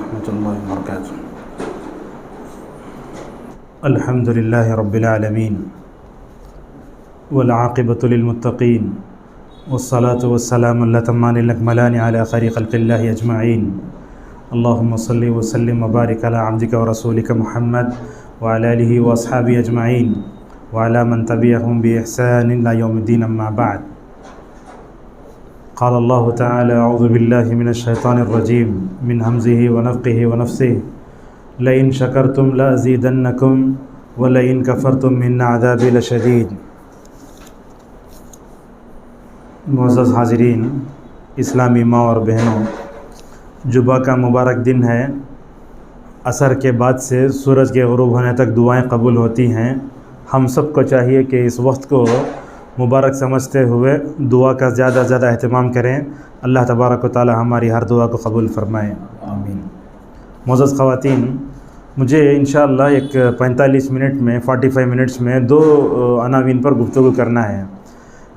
वरहमतुल्लाहि वबरकातुहू। अल्हम्दुलिल्लाहि रब्बिल आलमीन वल आक़िबतु लिल मुत्तक़ीन वस्सलातु वस्सलामु अल्लतम्मानिल अकमलानि अला खैरि ख़ल्क़िल्लाहि अजमईन। अल्लाहुम्मा सल्लि व सल्लिम व बारिक अला अब्दिका व रसूलिका मुहम्मद व अला आलिहि व अस्हाबिहि अजमईन व अला मन तबिअहुम बि इहसान इला यौमिद्दीन, अम्मा बाद। क़ाल अल्लाहु तआला अऊज़ु बिल्लाहि मिनश शैतानिर रजीम मिन हम्ज़िहि व नफ़्ख़िहि व नफ़्सिहि लइन शकरतुम लअज़ीदन्नकुम व लइन कफ़रतुम इन्न अज़ाबी लशदीद। मुअज़्ज़ज़ हाज़िरीन, इस्लामी माँ और बहनों, जुमा का मुबारक दिन है। असर के बाद से सूरज के ग़ुरूब होने तक दुआएं कबूल होती हैं। हम सब को चाहिए कि इस वक्त को मुबारक समझते हुए दुआ का ज़्यादा से ज़्यादा अहतमाम करें। अल्लाह तबारक व तआला हमारी हर दुआ को कबूल फ़रमाए, आमीन। मुअज़्ज़ज़ ख़वातीन, मुझे इंशाअल्लाह एक 45 मिनट में 45 मिनट्स में दो अनावीन पर गुफ्तगू करना है।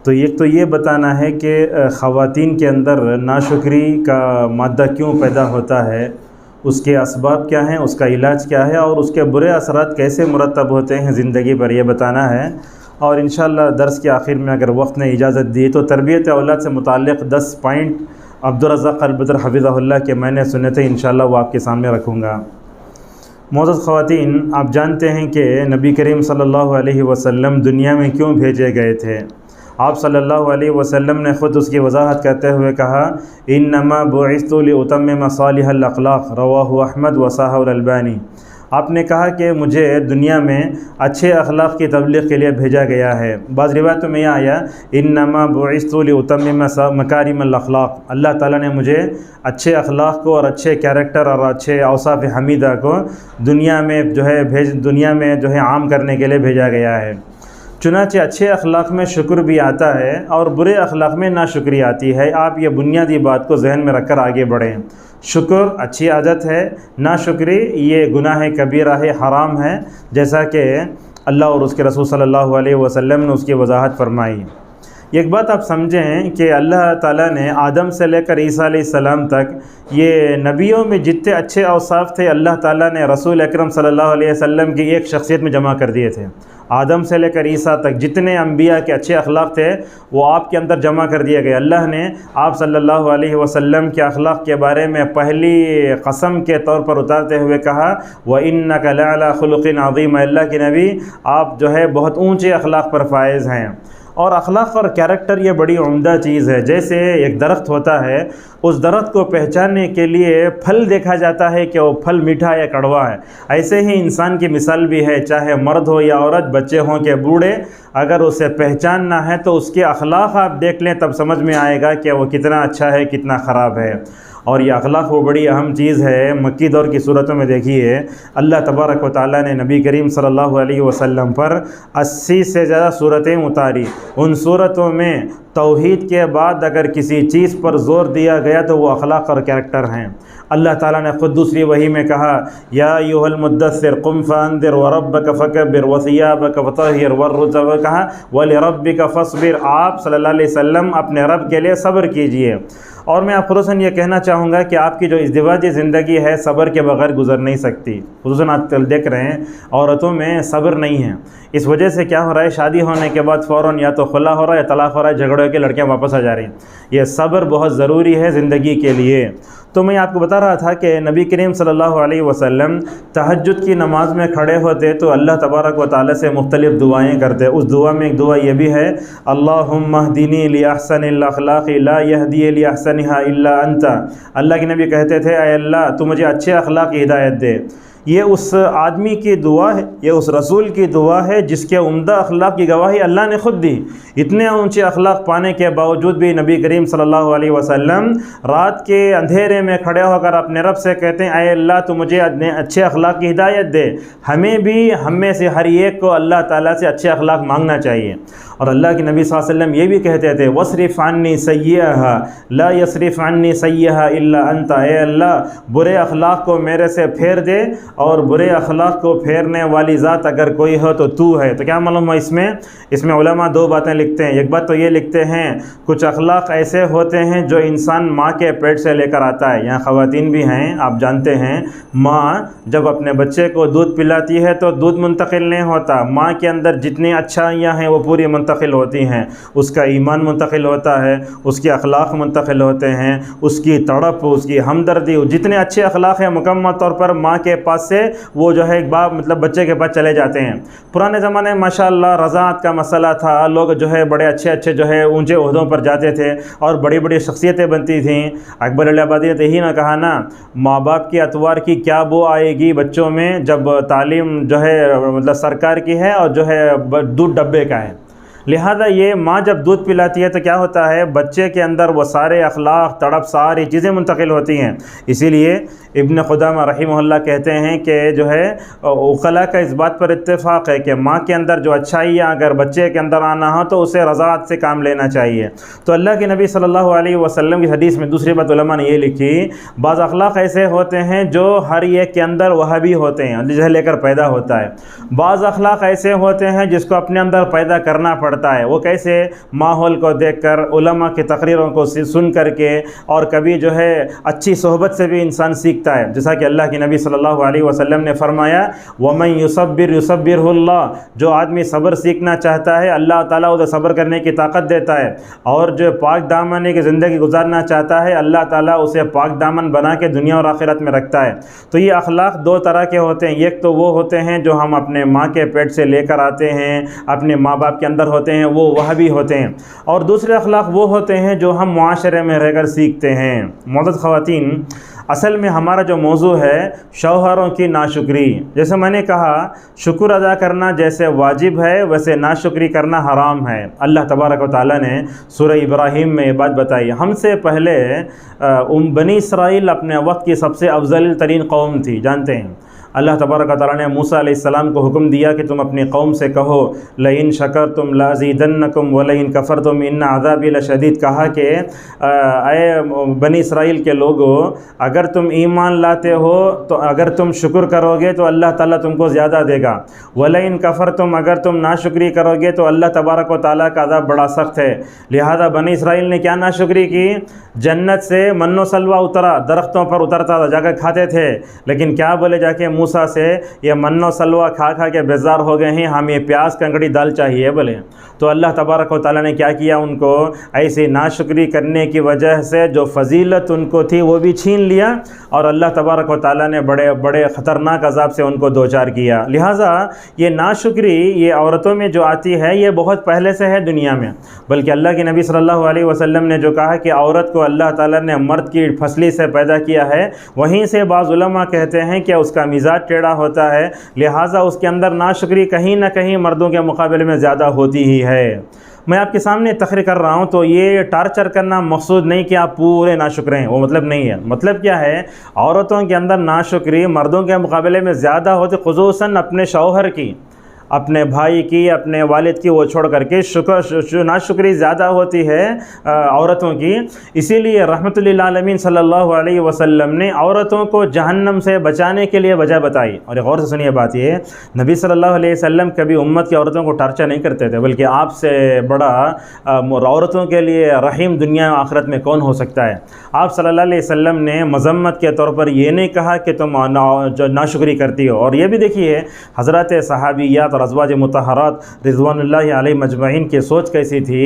तो एक तो ये बताना है कि ख़वातीन के अंदर नाशुक्री का मादा क्यों पैदा होता है, उसके असबाब क्या हैं, उसका इलाज क्या है और उसके बुरे असरात कैसे मुरतब होते हैं ज़िंदगी पर, यह बताना है। और इंशाअल्लाह दर्स के आखिर में अगर वक्त ने इजाज़त दी तो तरबियत औलाद से मुताल्लिक़ 10 पॉइंट अब्दुल रज़्ज़ाक़ अल-बदर हफ़िज़हुल्लाह के मैंने सुने थे, इंशाअल्लाह वो आपके सामने रखूँगा। मुअज़्ज़ज़ ख़वातीन, आप जानते हैं कि नबी करीम सल्लल्लाहु अलैहि वसल्लम दुनिया में क्यों भेजे गए थे। आप सल्लल्लाहु अलैहि वसल्लम ने ख़ुद उसकी वजाहत करते हुए कहा, इन्नमा बुइस्तु लिउतम्मिम सालिहल अख़लाक़, रवाहु अहमद व सहाहुल अलबानी। आपने कहा कि मुझे दुनिया में अच्छे अखलाक़ की तबलीग़ के लिए भेजा गया है। बाज़ रिवायतों में यह आया, इन्नमा बुइस्तु लिउतम्मिम मकारिमल अख़लाक़, अल्लाह ताला ने मुझे अच्छे अखलाक़ को और अच्छे कैरेक्टर और अच्छे औसाफ़ हमीदा को दुनिया में आम करने के लिए भेजा गया है। चुनांचे अच्छे अखलाक़ में शुक्र भी आता है और बुरे अखलाक़ में नाशुक्री आती है। आप ये बुनियादी बात को जहन में रखकर आगे बढ़ें। शुक्र अच्छी आदत है, नाशुक्री ये गुनाह कबीरा है, हराम है, जैसा कि अल्लाह और उसके रसूल सल्लल्लाहु अलैहि वसल्लम ने उसकी वजाहत फरमाई। एक बात आप समझें कि अल्लाह ताला ने आदम से लेकर ईसा अलैहिस्सलाम तक ये नबियों में जितने अच्छे औसाफ थे, अल्लाह ताला ने रसूल अकरम सल्लल्लाहु अलैहि वसल्लम की एक शख्सियत में जमा कर दिए थे। आदम से लेकर ईसा तक जितने अम्बिया के अच्छे अखलाक़ थे वो आपके अंदर जमा कर दिए गए। अल्लाह ने आप सल्लल्लाहु अलैहि वसल्लम के अखलाक़ के बारे में पहली कसम के तौर पर उतारते हुए कहा, व इन्नका लअला खुलुक़िन अज़ीम, अल्लाह के नबी आप बहुत ऊँचे अखलाक़ पर फायज़ हैं। और अखलाक़ और कैरेक्टर ये बड़ी उम्दा चीज़ है। जैसे एक दरख्त होता है, उस दरख्त को पहचानने के लिए फल देखा जाता है कि वो फल मीठा या कड़वा है। ऐसे ही इंसान की मिसाल भी है, चाहे मर्द हो या औरत, बच्चे हों कि बूढ़े, अगर उसे पहचानना है तो उसके अखलाक़ आप देख लें, तब समझ में आएगा कि वो कितना अच्छा है, कितना ख़राब है। और ये अखलाक़ वो बड़ी अहम चीज़ है। मक्की दौर की सूरतों में देखिए, अल्लाह तबारक व तआला ने नबी करीम सल्लल्लाहु अलैहि वसल्लम पर 80 से ज़्यादा सूरतें उतारी। उन सूरतों में तौहीद के बाद अगर किसी चीज़ पर ज़ोर दिया गया तो वो अखलाक़ और कैरेक्टर हैं। अल्लाह ताला ने ख़ुद दूसरी वही में कहा, या अय्युहल मुद्दस्सिर कुम फ़अन्ज़िर व रब्बक फ़कब्बिर व सियाबक फ़तहिर वर्रुज़, कहा व लिरब्बिक फ़स्बिर, आप सल्लल्लाहु अलैहि वसल्लम अपने रब के लिए सब्र कीजिए। और मैं ख़ुसूसन ये कहना चाहूँगा कि आपकी जो इज़्दिवाजी ज़िंदगी है सब्र के बगैर गुजर नहीं सकती। ख़ुसूसन आजकल देख रहे हैं औरतों में सब्र नहीं है। इस वजह से क्या हो रहा है, शादी होने के बाद फ़ौरन या तो खुला हो रहा है या तलाक़ हो रहा है, झगड़े के लड़कियाँ वापस आ जा रही हैं। ये सब्र बहुत ज़रूरी है ज़िंदगी के लिए। तो मैं आपको बता रहा था कि नबी करीम सल्लल्लाहु अलैहि वसल्लम तहज्जुद की नमाज़ में खड़े होते तो अल्लाह तबारक व तआला से मुख्तलिफ़ दुआएँ करते। उस दुआ में एक दुआ ये भी है, अल्लाहुम्मा हदीनी ली अहसनिल अख़लाक़ ला यहदी ली अहसनिहा इल्ला अंता। अल्लाह के नबी कहते थे, ऐ अल्लाह तू मुझे अच्छे अखलाक़ की हिदायत दे। ये उस आदमी की दुआ है, ये उस रसूल की दुआ है जिसके उम्दा अखलाक़ की गवाही अल्लाह ने ख़ुद दी। इतने ऊंचे अखलाक़ पाने के बावजूद भी नबी करीम सल्लल्लाहु अलैहि वसल्लम रात के अंधेरे में खड़े होकर अपने रब से कहते हैं, ऐ अल्लाह तू मुझे अच्छे अखलाक़ की हिदायत दे। हमें भी, हम में से हर एक को अल्लाह ताला से अच्छे अखलाक़ मांगना चाहिए। और अल्लाह के नबी सल्लल्लाहु अलैहि वसल्लम ये भी कहते थे, वस्रिफ़ अन्नी सय्यहा ला यस्रिफ़ अन्नी सय्यहा इल्ला अंता, ए अल्लाह बुरे अखलाक़ को मेरे से फेर दे और बुरे अखलाक को फेरने वाली ज़ात अगर कोई हो तो तू है। तो क्या मालूम है इसमें उलमा दो बातें लिखते हैं। एक बात तो ये लिखते हैं कुछ अखलाक ऐसे होते हैं जो इंसान माँ के पेट से लेकर आता है। यहाँ ख़वातीन भी हैं, आप जानते हैं, माँ जब अपने बच्चे को दूध पिलाती है तो दूध मुंतकिल नहीं होता, माँ के अंदर जितनी अच्छाइयाँ हैं वो पूरी मुंतकिल होती हैं। उसका ईमान मुंतकिल होता है, उसके अखलाक मुंतकिल होते हैं, उसकी तड़प, उसकी हमदर्दी, जितने अच्छे अखलाक हैं मुकम्मल तौर पर माँ के पास से वो जो है एक बाप मतलब बच्चे के पास चले जाते हैं। पुराने ज़माने में माशाअल्लाह रज़ाअत का मसला था, लोग जो है बड़े अच्छे अच्छे जो है ऊंचे ओहदों पर जाते थे और बड़ी बड़ी शख्सियतें बनती थीं। अकबर इलाहाबादी ने यही ना कहा ना, माँ बाप की अतवार की क्या बो आएगी बच्चों में जब तालीम जो है मतलब सरकार की है और जो है दूध डब्बे का है। लिहाजा ये माँ जब दूध पिलाती है तो क्या होता है, बच्चे के अंदर वो सारे अखलाक, तड़प, सारी चीज़ें मुंतकिल होती हैं। इसीलिए इब्न खुदामा रहिमहुल्लाह कहते हैं कि जो है उक़ला का इस बात पर इत्तेफाक है कि माँ के अंदर जो अच्छाइयाँ अगर बच्चे के अंदर आना हो तो उसे रज़ाअत से काम लेना चाहिए। तो अल्लाह के नबी सल्लल्लाहु अलैहि वसल्लम की हदीस में दूसरी बात उलमा ने ये लिखी, बाज़ अखलाक ऐसे होते हैं जो हर एक के अंदर वह भी होते हैं जिसे लेकर पैदा होता है। बाज़ अखलाक ऐसे होते हैं जिसको अपने अंदर पैदा करना पड़ता है। वो कैसे, माहौल को देखकर, उलमा की तकरीरों को सुन करके और कभी जो है अच्छी सोहबत से भी इंसान सीखता है। जैसा कि अल्लाह के नबी सल्लल्लाहु अलैहि वसल्लम ने फरमाया, वमन युसब्बिर युसब्बिरहुल्लाह, जो आदमी सब्र सीखना चाहता है अल्लाह ताला उसे सब्र करने की ताकत देता है, और जो पाक दामनी की ज़िंदगी गुजारना चाहता है अल्लाह ताला उसे पाक दामन बना के दुनिया और आखिरत में रखता है। तो ये अखलाक दो तरह के होते हैं, एक तो वो होते हैं जो हम अपने माँ के पेट से लेकर आते हैं, अपने माँ बाप के अंदर होते हैं, वो वह भी होते हैं, और दूसरे अखलाक वो होते हैं जो हम मुआशरे में रहकर सीखते हैं। मोअज़्ज़ज़ ख़वातीन, असल में हमारा जो मौजू है शौहरों की नाशुक्री। जैसे मैंने कहा, शुक्र अदा करना जैसे वाजिब है वैसे नाशुक्री करना हराम है। अल्लाह तबारक व तआला ने सूरह इब्राहीम में ये बात बताई। हमसे पहले बनी इसराइल अपने वक्त की सबसे अफजल तरीन कौम थी, जानते हैं। अल्लाह तबारक व तआला ने मूसा अलैहिस्सलाम को हुक्म दिया कि तुम अपनी कौम से कहो लइन शकरतुम लाज़ीदन्नकुम व लइन कफ़रतुम इन्न अज़ाबी लशदीद। कहा कि अय बनी इसराइल के लोगों, अगर तुम ईमान लाते हो तो अगर तुम शुक्र करोगे तो अल्लाह ताला तुमको ज़्यादा देगा, व लइन कफ़रतुम, अगर तुम नाशुक्री करोगे तो अल्लाह तबारक व तआला का अज़ाब बड़ा सख्त है। लिहाजा बनी इसराइल ने क्या नाशुक्री की, जन्नत से मन्नो सलवा उतरा, दरख्तों पर उतरता था, जाकर खाते थे, लेकिन क्या बोले जाके मूसा से, ये मन्नो सलवा खा खा के बेजार हो गए हैं, हमें ये प्याज कंकड़ी दाल चाहिए बोले। तो अल्लाह तबारक व तआला ने क्या किया, उनको ऐसी नाशुक्री करने की वजह से जो फजीलत उनको थी वो भी छीन लिया, और अल्लाह तबारक व तआला ने बड़े बड़े ख़तरनाक अज़ाब से उनको दो चार किया। लिहाजा ये नाशुक्री ये औरतों में जो आती है ये बहुत पहले से है दुनिया में, बल्कि अल्लाह के नबी सल्लल्लाहु अलैहि वसल्लम ने जो कहा कि औरत को अल्लाह ताला ने मर्द की फसली से पैदा किया है, वहीं से बाज़ उलमा कहते हैं कि उसका मिजाज टेढ़ा होता है, लिहाजा उसके अंदर नाशुक्री कहीं ना कहीं मर्दों के मुकाबले में ज़्यादा होती ही है। मैं आपके सामने तकरीर कर रहा हूँ तो ये टार्चर करना मकसूद नहीं कि आप पूरे नाशुक्र हैं, वो मतलब नहीं है। मतलब क्या है, औरतों के अंदर नाशुक्री मर्दों के मुकाबले में ज़्यादा होती, खुसूसन अपने शौहर की, अपने भाई की, अपने वालिद की, वो छोड़ करके नाशुक्री ज़्यादा होती है औरतों की। इसीलिए रहमतुल लिल आलमीन सल्लल्लाहु अलैहि वसल्लम ने औरतों को जहन्नम से बचाने के लिए वजह बताई। और गौर से सुनिए बात, ये नबी सल्लल्लाहु अलैहि वसल्लम कभी उम्मत की औरतों को टार्चर नहीं करते थे, बल्कि आपसे बड़ा औरतों के लिए रहीम दुनिया आखिरत में कौन हो सकता है। आप सल्लल्लाहु अलैहि वसल्लम ने मज़म्मत के तौर पर ये नहीं कहा कि तुम नाशुक्री करती हो। और ये भी देखिए हज़रत सहाबियात और अज़वाज मुतहरात रिज़वानुल्लाहि अलैहिम अजमईन की सोच कैसी थी।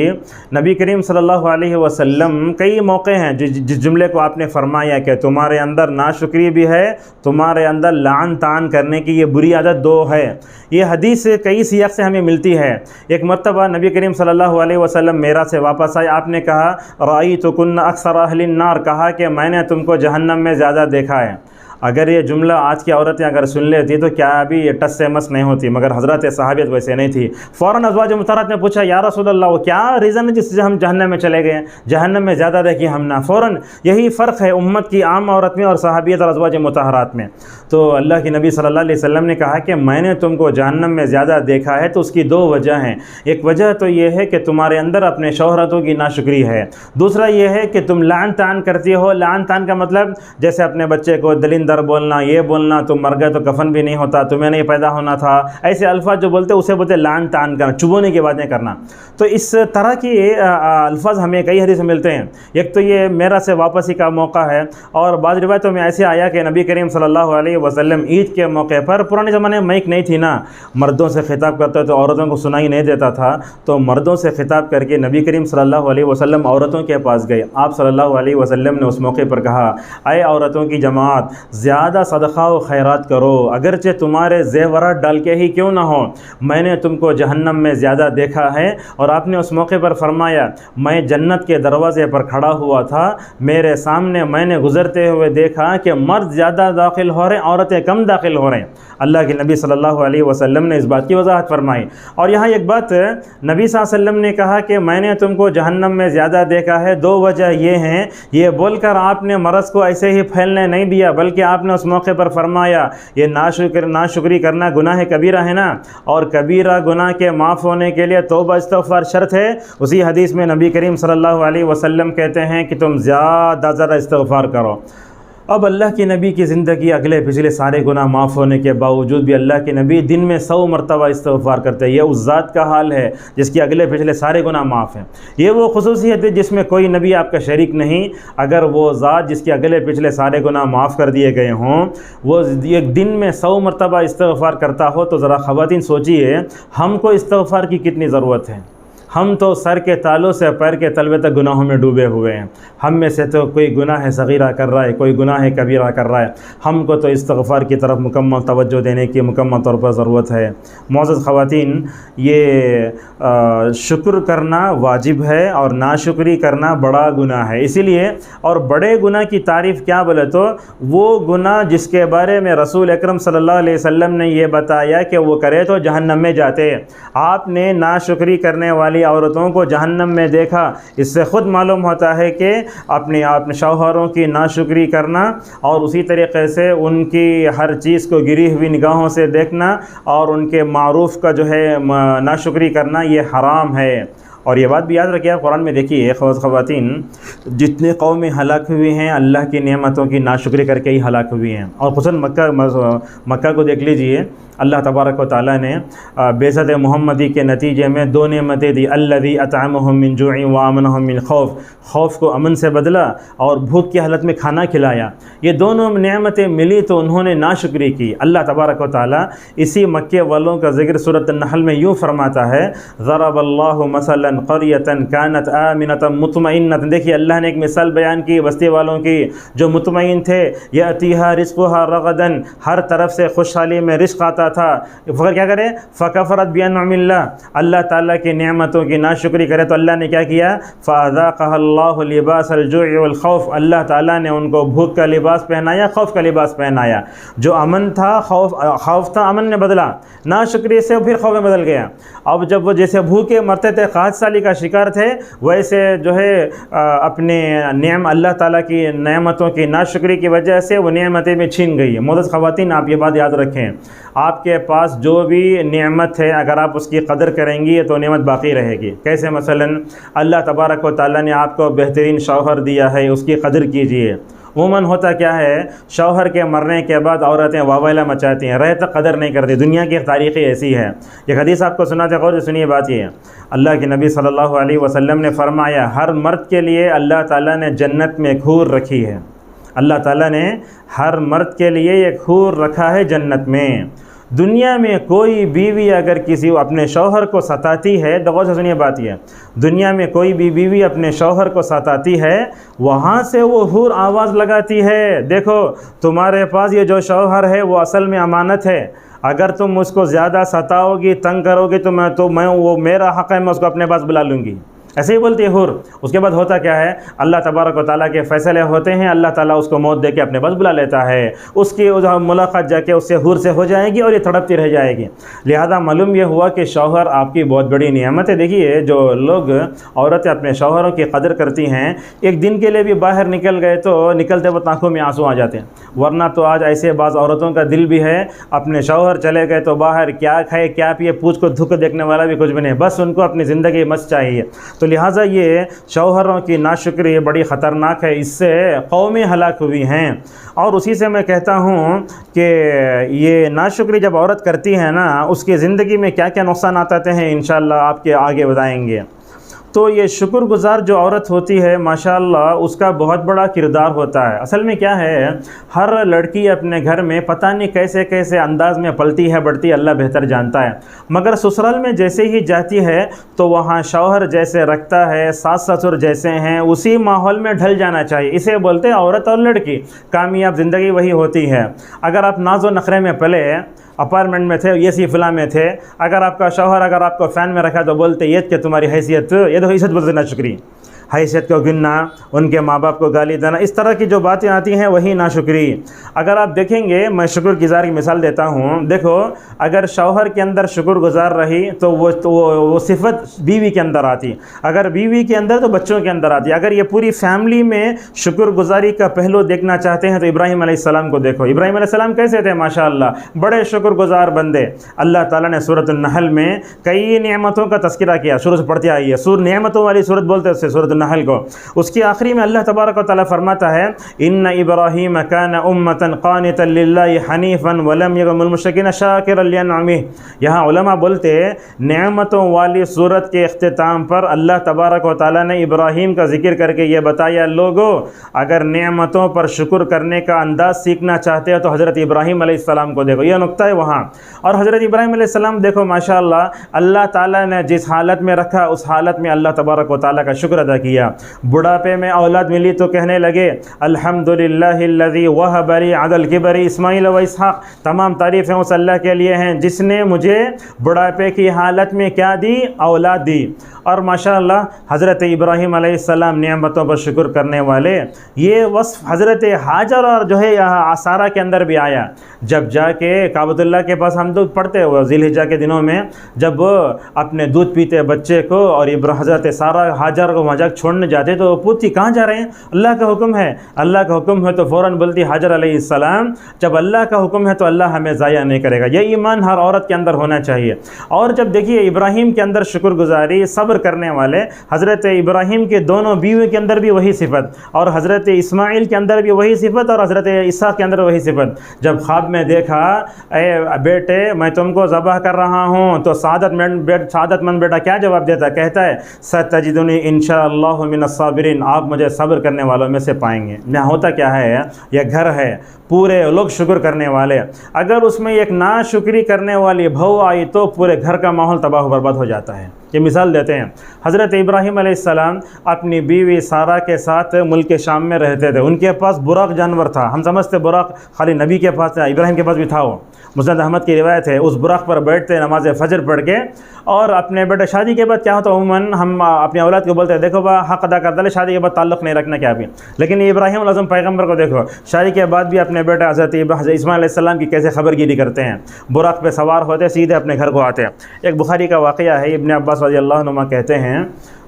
नबी करीम सल्लल्लाहु अलैहि वसल्लम कई मौक़े हैं जिस जुमले को आपने फरमाया कि तुम्हारे अंदर नाशुक्री भी है, तुम्हारे अंदर लान तान करने की ये बुरी आदत दो है। ये हदीस कई सियाक़ से हमें मिलती है। एक मरतबा नबी करीम सल्लल्लाहु अलैहि वसल्लम मेरा से वापस आए, आपने कहा रअयतुकुन्ना अक्सर अहलिन नार, कहा कि मैंने तुमको जहन्नम में ज़्यादा देखा है। अगर ये जुमला आज की औरतें अगर सुन लेती तो क्या अभी ये टस से मस नहीं होती, मगर हज़रत सहाबियत वैसे नहीं थी। फ़ौरन अज़वाज मुतहरात ने पूछा, या रसूल अल्लाह, वो क्या रीज़न है जिससे हम जहन्नम में चले गए, जहन्नम में ज़्यादा देखी हम ना। फ़ौरन यही फ़र्क है उम्मत की आम औरत में और सहाबियत और अज़वाज मुतहरात में। तो अल्लाह के नबी सल्लल्लाहु अलैहि वसल्लम ने कहा कि मैंने तुमको जहन्नम में ज़्यादा देखा है, तो उसकी दो वजह हैं। एक वजह तो ये है कि तुम्हारे अंदर अपने शौहरतों की नाशुक्री है, दूसरा ये है कि तुम लान तान करती हो। लान तान का मतलब जैसे अपने बच्चे को दलिंदा दर बोलना, ये बोलना तुम मर गए तो कफन भी नहीं होता, तुम्हें नहीं पैदा होना था, ऐसे अल्फाज जो बोलते उसे बोलते लान तान करना, चुभोने की बातें करना। तो इस तरह की अल्फाज हमें कई हदीस में मिलते हैं। एक तो ये मेरा से वापसी का मौका है, और बाद रिवायतों में ऐसे आया कि नबी करीम सल्लल्लाहु अलैहि वसल्लम ईद के मौके पर, पुराने ज़माने में माइक नहीं थी ना, मर्दों से खिताब करते तो औरतों को सुनाई नहीं देता था, तो मर्दों से खिताब करके नबी करीम सल्लल्लाहु अलैहि वसल्लम औरतों के पास गए। आप सल्लल्लाहु अलैहि वसल्लम ने उस मौके पर कहा, अय औरतों की जमात, ज़्यादा सदक़ा व खैरात करो, अगरचे तुम्हारे ज़ेवरात डाल के ही क्यों ना हो, मैंने तुमको जहन्नम में ज़्यादा देखा है। और आपने उस मौके पर फरमाया, मैं जन्नत के दरवाज़े पर खड़ा हुआ था, मेरे सामने मैंने गुज़रते हुए देखा कि मर्द ज़्यादा दाखिल हो रहे हैं, औरतें कम दाखिल हो रहे हैं। अल्लाह के नबी सल्लल्लाहु अलैहि वसल्लम ने इस बात की वजाहत फरमाई। और यहाँ एक बात नबी सल्लल्लाहु अलैहि वसल्लम ने कहा कि मैंने तुमको जहन्नम में ज़्यादा देखा है, दो वजह ये हैं, ये बोलकर आपने मरज़ को ऐसे ही फैलने नहीं दिया, बल्कि आपने उस मौके पर फरमाया ये नाशुक्री करना गुनाह कबीरा है ना, और कबीरा गुनाह के माफ़ होने के लिए तौबा इस्तिग़फ़ार शर्त है। उसी हदीस में नबी करीम सल्लल्लाहु अलैहि वसल्लम कहते हैं कि तुम ज़्यादा इस्तिग़फ़ार करो। अब अल्लाह के नबी की ज़िंदगी अगले पिछले सारे गुनाह माफ़ होने के बावजूद भी अल्लाह के नबी दिन में 100 मरतबा इस्तिग़फ़ार करते हैं। ये उस ज़ात का हाल है जिसके अगले पिछले सारे गुनाह माफ़ हैं। ये वो ख़ुसूसियत है जिसमें कोई नबी आपका शरीक नहीं। अगर वो ज़ात जिसके अगले पिछले सारे गुनाह माफ़ कर दिए गए हों, वो एक दिन में 100 मरतबा इस्तिग़फ़ार करता हो, तो ज़रा ख़वातीन सोचिए हमको इस्तिग़फ़ार की कितनी ज़रूरत है। हम तो सर के तालों से पैर के तलवे तक गुनाहों में डूबे हुए हैं। हम में से तो कोई गुनाह सगीरा कर रहा है, कोई गुनाह कबीरा कर रहा है। हमको तो इस्तिग़फ़ार की तरफ मुकम्मल तवज्जो देने की मुकम्मल तौर पर ज़रूरत है। मोअज़्ज़ज़ ख़वातीन, ये शुक्र करना वाजिब है और नाशुक्री करना बड़ा गुनाह है। इसीलिए, और बड़े गुनाह की तारीफ़ क्या बोले तो वो गुनाह जिसके बारे में रसूल अकरम सल्लल्लाहु अलैहि वसल्लम ने ये बताया कि वो करे तो जहन्नम में जाते। आपने नाशुक्री करने वाली औरतों को जहन्नम में देखा, इससे ख़ुद मालूम होता है कि अपने शौहरों की नाशुक्री करना और उसी तरीक़े से उनकी हर चीज़ को गिरी हुई निगाहों से देखना और उनके मारूफ़ का जो है नाशुक्री करना, ये हराम है। और ये बात भी याद रखिए, कुरान में देखिए ख़वातीन, जितने कौमें हलाक हुई हैं अल्लाह की नेमतों की नाशुक्री करके ही हलाक हुई हैं। और ख़ुसूसन मक्का को देख लीजिए, अल्लाह तबारक व तआला ने बेइज़्ज़त मोहम्मदी के नतीजे में दो नेमतें दी, अल्लज़ी अतअमहुम मिन जुइन व आमनहुम मिन खौफ, खौफ को अमन से बदला और भूख की हालत में खाना खिलाया। ये दोनों नेमतें मिली तो उन्होंने नाशुक्री की। अल्लाह तबारक व तआला इसी मक्के वालों का ज़िक्र सूरत अन-नहल में यूँ फरमाता है, ज़रबल्लाहु मसलन क़रियतन कानत आमिनतन मुतमइन्नतन। देखिए अल्लाह ने एक मिसाल बयान की बस्ती वालों की जो मुतमइन थे, यअतीहा रिज़्क़ुहा रग़दन, हर तरफ से खुशहाली में रिज़्क़ आता था, फ़िर क्या करे, फ़कफ़रत बिअनअमिल्लाह, अल्लाह ताला की नेमतों की नाशुक्री करे तो अल्लाह ने क्या किया, फ़अज़ाक़हल्लाहु लिबासल जुइ वल खौफ, अल्लाह ताला ने उनको भूख का लिबास पहनाया, खौफ का लिबास पहनाया। जो अमन था खौफ था, अमन ने बदला, नाशुक्री से फिर खौफ में बदल गया। अब जब वो जैसे भूखे मरते थे, क़हत साली का शिकार थे, वैसे जो है अपने अल्लाह ताला की नेमतों की नाशुक्री की वजह से वो नेमतें भी छीन गई है। मोअज़्ज़ज़ ख़वातीन, आप ये बात याद रखें, आपके पास जो भी नेमत है अगर आप उसकी कदर करेंगी तो नेमत बाकी रहेगी। कैसे? मसलन अल्लाह तबारक व तआला ने आपको बेहतरीन शौहर दिया है, उसकी कदर कीजिए। उमूमन होता क्या है, शौहर के मरने के बाद औरतें वावैला मचाती हैं, रहे तक कदर नहीं करती। दुनिया की तारीख़ ऐसी है। एक हदीस आपको सुनाते, गौर से सुनिए बात ये, अल्लाह के नबी सल्लल्लाहु अलैहि वसल्लम ने फरमाया, हर मर्द के लिए अल्लाह ताला ने जन्नत में एक हूर रखी है। अल्लाह ताला ने हर मर्द के लिए एक हूर रखा है जन्नत में। दुनिया में कोई बीवी अगर किसी अपने शौहर को सताती है, तो गौर से सुनिए बात यह, दुनिया में कोई भी बीवी अपने शौहर को सताती है, वहाँ से वो हूर आवाज़ लगाती है, देखो तुम्हारे पास ये जो शौहर है वो असल में अमानत है, अगर तुम उसको ज़्यादा सताओगी, तंग करोगे तो मैं वो मेरा हक़ है, मैं उसको अपने पास बुला लूँगी। ऐसे ही बोलती है हूर। उसके बाद होता क्या है, अल्लाह तबारक व तआला के फ़ैसले होते हैं, अल्लाह ताला उसको मौत दे के अपने पास बुला लेता है, उसकी मुलाकात जाके उससे हूर से हो जाएगी और ये तड़पती रह जाएगी। लिहाजा मालूम यह हुआ कि शौहर आपकी बहुत बड़ी नियामत है। देखिए जो लोग औरतें अपने शौहरों की कदर करती हैं, एक दिन के लिए भी बाहर निकल गए तो निकलते वक्त आँखों में आंसू आ जाते हैं। वरना तो आज ऐसे बाज़ औरतों का दिल भी है, अपने शौहर चले गए तो बाहर क्या खाए क्या पिए पूछ को धुक देखने वाला भी कुछ भी नहीं, बस उनको अपनी ज़िंदगी मस्त चाहिए। तो लिहाजा ये शौहरों की नाशुक्री बड़ी ख़तरनाक है, इससे कौमें हलाक हुई हैं। और उसी से मैं कहता हूँ कि ये नाशुक्री जब औरत करती है ना, उसकी ज़िंदगी में क्या क्या नुकसान आते हैं इंशाअल्लाह आपके आगे बताएंगे। तो ये शुक्रगुज़ार जो औरत होती है माशाअल्लाह, उसका बहुत बड़ा किरदार होता है। असल में क्या है, हर लड़की अपने घर में पता नहीं कैसे कैसे अंदाज में पलती है बढ़ती है, अल्लाह बेहतर जानता है, मगर ससुराल में जैसे ही जाती है तो वहाँ शौहर जैसे रखता है, सास ससुर जैसे हैं, उसी माहौल में ढल जाना चाहिए। इसे बोलते हैं औरत और लड़की, कामयाब ज़िंदगी वही होती है। अगर आप नाज़ो नखरे में पले, अपार्टमेंट में थे, ये सी फिला में थे, अगर आपका शौहर अगर आपको फ़ैन में रखा तो बोलते ये कि तुम्हारी हैसियत, ये तो हैसियत बोलते नाशुक्री, हैसियत को गिनना, उनके माँ बाप को गाली देना, इस तरह की जो बातें आती हैं वही नाशुक्री। अगर आप देखेंगे, मैं शुक्रगुज़ार की मिसाल देता हूँ। देखो, अगर शौहर के अंदर शुक्रगुज़ार रही तो वो सिफत बीवी के अंदर आती, अगर बीवी के अंदर तो बच्चों के अंदर आती। अगर ये पूरी फैमिली में शुक्रगुज़ारी का पहलू देखना चाहते हैं तो इब्राहीम अलैहिस्सलाम को देखो। इब्राहीम अलैहिस्सलाम कैसे थे माशाअल्लाह, बड़े शुक्रगुज़ार बंदे। अल्लाह ताला ने सूरत अन-नहल में कई नेमतों का तज़किरा किया, शुरू से पढ़ती आई है, नेमतों वाली सूरत बोलते हैं सूरत नहल को। उसकी आखिरी में अल्लाह तबारक व तआला फरमाता है, इन्ना इब्राहीम कान उम्मतन कानितन लिल्लाहि हनीफन वलम यकुन मिनल मुशरिकीन शाकिरन लिअनअमिही। यहाँ उलमा बोलते हैं, नेमतों वाली सूरत के इख्तिताम पर अल्लाह तबारक व तआला ने इब्राहीम का जिक्र करके ये बताया, लोगों अगर नेमतों पर शुक्र करने का अंदाज़ सीखना चाहते हो तो हज़रत इब्राहीम अलैहिस्सलाम को देखो। यह नुक्ता है वहाँ। और हज़रत इब्राहीम अलैहिस्सलाम देखो माशाअल्लाह, अल्लाह ताला ने जिस हालत में रखा उस हालत में अल्लाह तबारक व तआला का शुक्र अदा किया। बुढ़ापे में औलाद मिली तो कहने लगे अल्हम्दुलिल्लाहिल्लज़ी वहब ली अदल किबरी इस्माइल व इसहाक़। तमाम तारीफ़ें उस अल्लाह के लिए हैं जिसने मुझे बुढ़ापे की हालत में क्या दी, औलाद दी। और माशाअल्लाह हज़रत इब्राहीम अलैहिस्सलाम नेमतों पर शुक्र करने वाले, ये वस्फ़ हज़रत हाजर और जो है यहाँ सारा के अंदर भी आया। जब जाके काबतुल्लाह के पास हम तो पढ़ते हुए ज़िलहिज्जा के दिनों में, जब अपने दूध पीते बच्चे को और हज़रत सारा हाजर को वहाँ छोड़ने जाते तो पूछती कहाँ जा रहे हैं, अल्लाह का हुक्म है। अल्लाह का हुक्म है तो फ़ौरन बोलती हाजर अलैहिस्सलाम, जब अल्लाह का हुक्म है तो अल्लाह हमें ज़ाया नहीं करेगा। ये ईमान हर औरत के अंदर होना चाहिए। और जब देखिए इब्राहीम के अंदर शुक्रगुज़ारी, सब्र करने वाले, हज़रत इब्राहीम के दोनों बीवी के अंदर भी वही सिफत, और हज़रत इस्माइल के अंदर भी वही सिफत, और हज़रत इसहाक़ के अंदर वही सिफत। जब ख्वाब में देखा, ए बेटे मैं तुमको ज़बह कर रहा हूँ, तो सादतमंद बेटा क्या जवाब देता, कहता है सतजिदुनी इंशाअल्लाहु मिनस्साबिरीन, आप मुझे सब्र करने वालों में से पाएंगे। यहाँ होता क्या है, यह घर है, पूरे लोग शुक्र करने वाले, अगर उसमें एक नाशुक्री करने वाली बहू आई तो पूरे घर का माहौल तबाह बर्बाद हो जाता है। ये मिसाल देते हैं, हज़रत इब्राहीम अलैहिस्सलाम अपनी बीवी सारा के साथ मुल्क शाम में रहते थे। उनके पास बुराक जानवर था। हम समझते बुराक खाली नबी के पास था, इब्राहीम के पास भी था। वो मुस्नद अहमद की रिवायत है। उस बुराक पर बैठते नमाज फजर पढ़ के, और अपने बेटे शादी के बाद क्या होता अमूमन हम अपनी औलाद को बोलते हैं, देखो बा हक़ अदा कर दे, शादी के बाद ताल्लुक़ नहीं रखना क्या भी। लेकिन इब्राहीम आज़म पैगम्बर को देखो, शादी के बाद भी अपने बेटे हज़रत इस्माइल अलैहिस्सलाम की कैसे खबरगिरी करते हैं। बुराक पे सवार होते सीधे अपने घर को आते हैं। एक बुखारी का वाक़या है, इब्न अब्बास रज़ियल्लाहु अन्हुमा कहते हैं,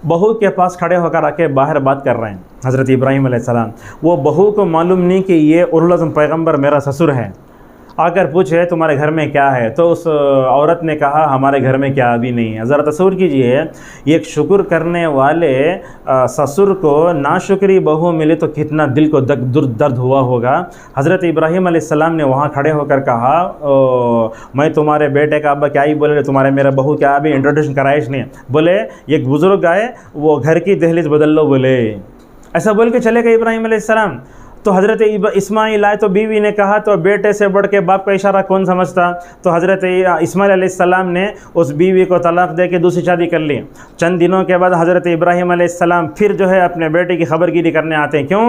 बहू के पास खड़े होकर आके बाहर बात कर रहे हैं हज़रत इब्राहीम अलैहिस्सलाम। वो बहू को मालूम नहीं कि ये उलुल अज़म पैगम्बर मेरा ससुर है। आकर पूछे तुम्हारे घर में क्या है, तो उस औरत ने कहा हमारे घर में क्या अभी नहीं है। ज़रा तस्वीर कीजिए, एक शुक्र करने वाले ससुर को नाशुक्री बहू मिले तो कितना दिल को दर्द हुआ होगा। हज़रत इब्राहीम अलैहिस्सलाम ने वहाँ खड़े होकर कहा, मैं तुम्हारे बेटे का अब्बा क्या ही बोले, तुम्हारे मेरा बहू क्या अभी इंट्रोडक्शन कराइश नहीं। बोले एक बुज़ुर्ग आए, वो घर की दहलीज बदल लो, बोले ऐसा बोल के चले गए इब्राहीम अलैहिस्सलाम। तो हज़रत इस्माइल आए तो बीवी ने कहा, तो बेटे से बढ़ के बाप का इशारा कौन समझता। तो हज़रत इस्माइल अलैहिस्सलाम ने उस बीवी को तलाक़ दे के दूसरी शादी कर ली। चंद दिनों के बाद हज़रत इब्राहीम अलैहिस्सलाम फिर जो है अपने बेटे की खबरगिरी करने आते हैं। क्यों?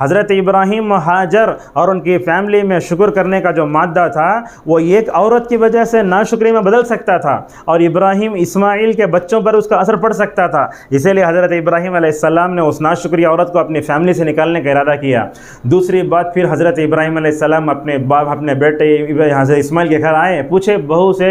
हज़रत इब्राहीम हाजर और उनकी फ़ैमिली में शुक्र करने का जो मादा था वो एक औरत की वजह से नाशुक्री में बदल सकता था, और इब्राहीम इस्माइल के बच्चों पर उसका असर पड़ सकता था। इसीलिए हज़रत इब्राहीम अलैहिस्सलाम ने उस नाशुक्री औरत को अपनी फ़ैमिली से निकालने का इरादा किया। दूसरी बात, फिर हज़रत इब्राहीम अलैहिस्सलाम अपने बाप अपने बेटे हज़रत इस्माइल के घर आए, पूछे बहू से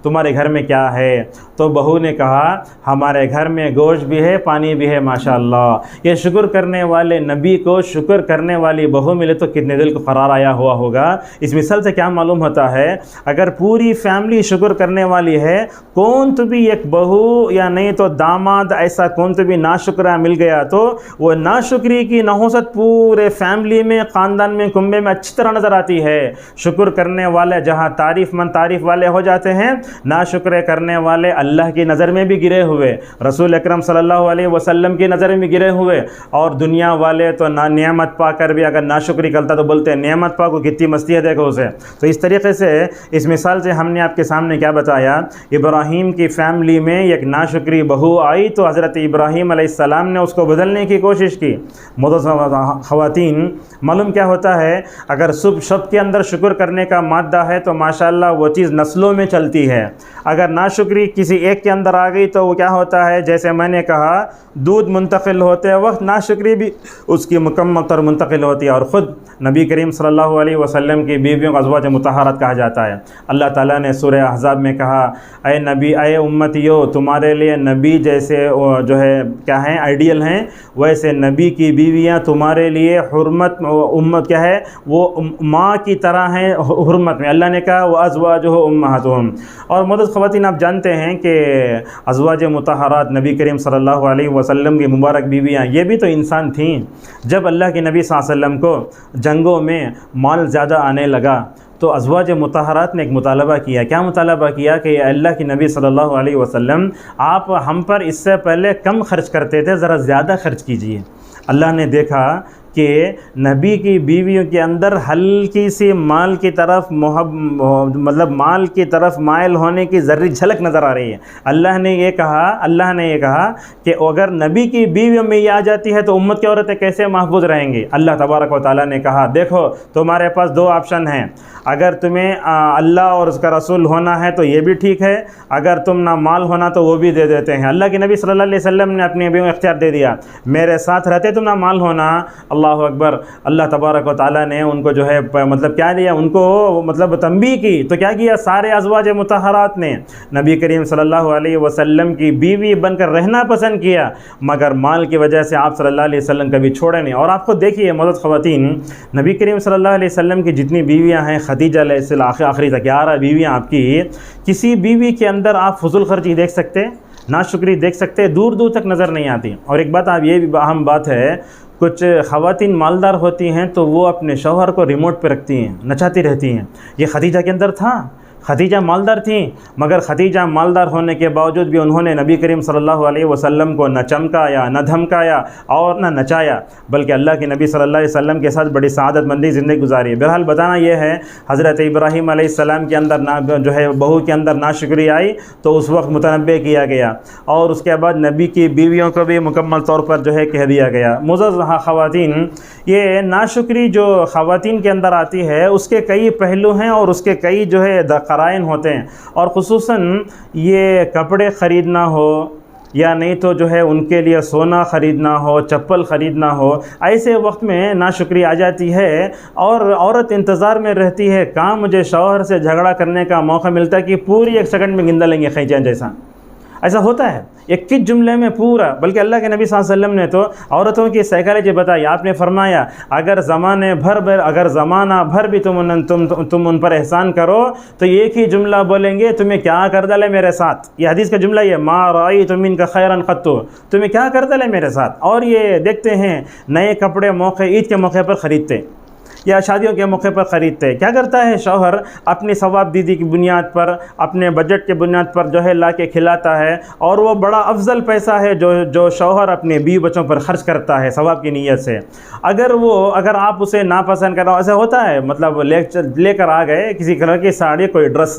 तुम्हारे घर में क्या है? तो बहू ने कहा हमारे घर में गोश्त भी है, पानी भी है, माशाअल्लाह। ये शुक्र करने वाले नबी को शुक्र करने वाली बहू मिले तो कितने दिल को क़रार आया हुआ होगा। इस मिसाल से क्या मालूम होता है, अगर पूरी फैमिली शुक्र करने वाली है, कौन तो भी एक बहू या नहीं तो दामाद ऐसा कौन तो भी नाशुक्रा मिल गया तो वो नाशुक्री की नहुसत पूरे फैमिली में, ख़ानदान में, कुंबे में अच्छी तरह नज़र आती है। शुक्र करने वाले जहाँ तारीफ़ वाले हो जाते हैं, नाशुक्र करने वाले अल्लाह की नज़र में भी गिरे हुए, रसूल अकरम सल्लल्लाहु अलैहि वसल्लम की नज़र में भी गिरे हुए, और दुनिया वाले तो ना नियामत पाकर भी अगर नाशुक्री करता तो बोलते हैं नियामत पा को कितनी मस्ती है देखो उसे। तो इस तरीके से इस मिसाल से हमने आपके सामने क्या बताया, इब्राहीम की फ़ैमिली में एक नाशुक्री बहू आई तो हज़रत इब्राहीम अलैहिस्सलाम ने उसको बदलने की कोशिश की। ख़वातीन, मालूम क्या होता है, अगर सब के अंदर शुक्र करने का मादा है तो माशाअल्लाह वो चीज़ नस्लों में चलती है। अगर नाशुक्री किसी एक के अंदर आ गई तो वो क्या होता है, जैसे मैंने कहा दूध मुंतकिल होते वक्त नाशुक्री भी उसकी मुकम्मल तर मुंतकिल होती है। और ख़ुद नबी करीम सल्लल्लाहु अलैहि वसल्लम की बीवियों को अज़वाज मुतहहरात कहा जाता है। अल्लाह ताला ने सूरह अहज़ाब में कहा, अय नबी, अय उम्मतियो, तुम्हारे लिए नबी जैसे जो है क्या हैं, आइडियल हैं, वैसे नबी की बीवियाँ तुम्हारे लिए हुर्मत उम्मत क्या है, वो माँ की तरह हैं हुर्मत में। अल्लाह ने कहा व अज़वाजुहु उम्महातुहुम। और मदद ख़वातीन, आप जानते हैं कि अज़वाज मुतहहरात नबी करीम सल्लल्लाहु अलैहि वसल्लम की मुबारक बीवियाँ ये भी तो इंसान थीं। जब अल्लाह के नबी सल्लल्लाहु अलैहि वसल्लम को जंगों में माल ज़्यादा आने लगा तो अज़वाज मुतहहरात ने एक मुतालबा किया। क्या मुतालबा किया कि अल्लाह के नबी सल्लल्लाहु अलैहि वसल्लम, आप हम पर इससे पहले कम खर्च करते थे, ज़रा ज़्यादा खर्च कीजिए। अल्लाह ने देखा कि नबी की बीवियों के अंदर हल्की सी माल की तरफ मतलब माल की तरफ मायल होने की ज़र्री झलक नज़र आ रही है। अल्लाह ने ये कहा कि अगर नबी की बीवियों में ये आ जाती है तो उम्मत की औरतें कैसे महफूज रहेंगी। अल्लाह तबारक व तआला ने कहा, देखो तुम्हारे पास दो ऑप्शन हैं, अगर तुम्हें अल्लाह और उसका रसूल होना है तो ये भी ठीक है, अगर तुम ना माल होना तो वो भी दे देते हैं। अल्लाह के नबी सल्लल्लाहु अलैहि वसल्लम ने अपनी बीवियों को इख्तियार दे दिया, मेरे साथ रहते तुम ना माल होना। अल्लाह अकबर। अल्लाह तबारक व तआला ने उनको जो है मतलब क्या दिया, उनको मतलब तंबीह की। तो क्या किया, सारे अज़वाज मुतहहरात ने नबी करीम सल्लल्लाहु अलैहि वसल्लम की बीवी बनकर रहना पसंद किया, मगर माल की वजह से आप सल्लल्लाहु अलैहि वसल्लम कभी छोड़े नहीं। और आपको देखिए मदद ख़वातीन, नबी करीम सल्लल्लाहु अलैहि वसल्लम की जितनी बीवियाँ हैं, खदीजा आखिरी तक 11 बीवियाँ आपकी, किसी बीवी के अंदर आप फजूल खर्ची देख सकते, नाशुक्री देख सकते, दूर दूर तक नज़र नहीं आती। और एक बात आप ये भी अहम बात है, कुछ ख़वातीन मालदार होती हैं तो वो अपने शौहर को रिमोट पे रखती हैं, नचाती रहती हैं। ये खदीजा के अंदर था, खदीजा मालदार थी, मगर खदीजा मालदार होने के बावजूद भी उन्होंने नबी करीम सल्लल्लाहु अलैहि वसल्लम को न चमकाया, न धमकाया और न नचाया, बल्कि अल्लाह के नबी सल्लल्लाहु अलैहि वसल्लम के साथ बड़ी सआदतमंदी ज़िंदगी गुजारी। बहरहाल बताना यह है, हज़रत इब्राहीम अलैहिस्सलाम के अंदर ना जो है बहू के अंदर नाशुक्री आई तो उस वक्त मुतनब्बे किया गया, और उसके बाद नबी की बीवियों को भी मुकम्मल तौर पर जो है कह दिया गया। मुअज़्ज़ज़ ख़वातीन, ये नाशुक्री जो ख़वातीन के अंदर आती है उसके कई पहलू हैं और उसके कई जो है क़राइन होते हैं। और ख़ुसूसन ये कपड़े ख़रीदना हो या नहीं तो जो है उनके लिए सोना ख़रीदना हो, चप्पल ख़रीदना हो, ऐसे वक्त में नाशुक्री आ जाती है और औरत इंतज़ार में रहती है, कहाँ मुझे शौहर से झगड़ा करने का मौका मिलता है कि पूरी 1 सेकंड में गिनदा लेंगे खैंचा जैसा। ऐसा होता है एक किस जुमले में पूरा। बल्कि अल्लाह के नबी सल्लल्लाहु अलैहि वसल्लम ने तो औरतों की साइकोलॉजी बताई। आपने फरमाया अगर ज़माना भर भी तुम उन पर एहसान करो तो एक ही जुमला बोलेंगे, तुम्हें क्या कर डाले मेरे साथ। ये हदीस का जुमला ये, मा राअयतु मिनका खैरन क़त्तु, तुम्हें क्या कर डाले मेरे साथ। और ये देखते हैं नए कपड़े ईद के मौके पर ख़रीदते या शादियों के मौके पर ख़रीदते। क्या करता है शौहर, अपनी सवाब दीदी की बुनियाद पर, अपने बजट के बुनियाद पर जो है ला के खिलाता है, और वो बड़ा अफजल पैसा है जो शौहर अपने बीवी बच्चों पर खर्च करता है सवाब की नीयत से। अगर आप उसे नापसंद करो, ऐसा होता है मतलब लेकर आ गए किसी कलर की साड़ी, कोई ड्रेस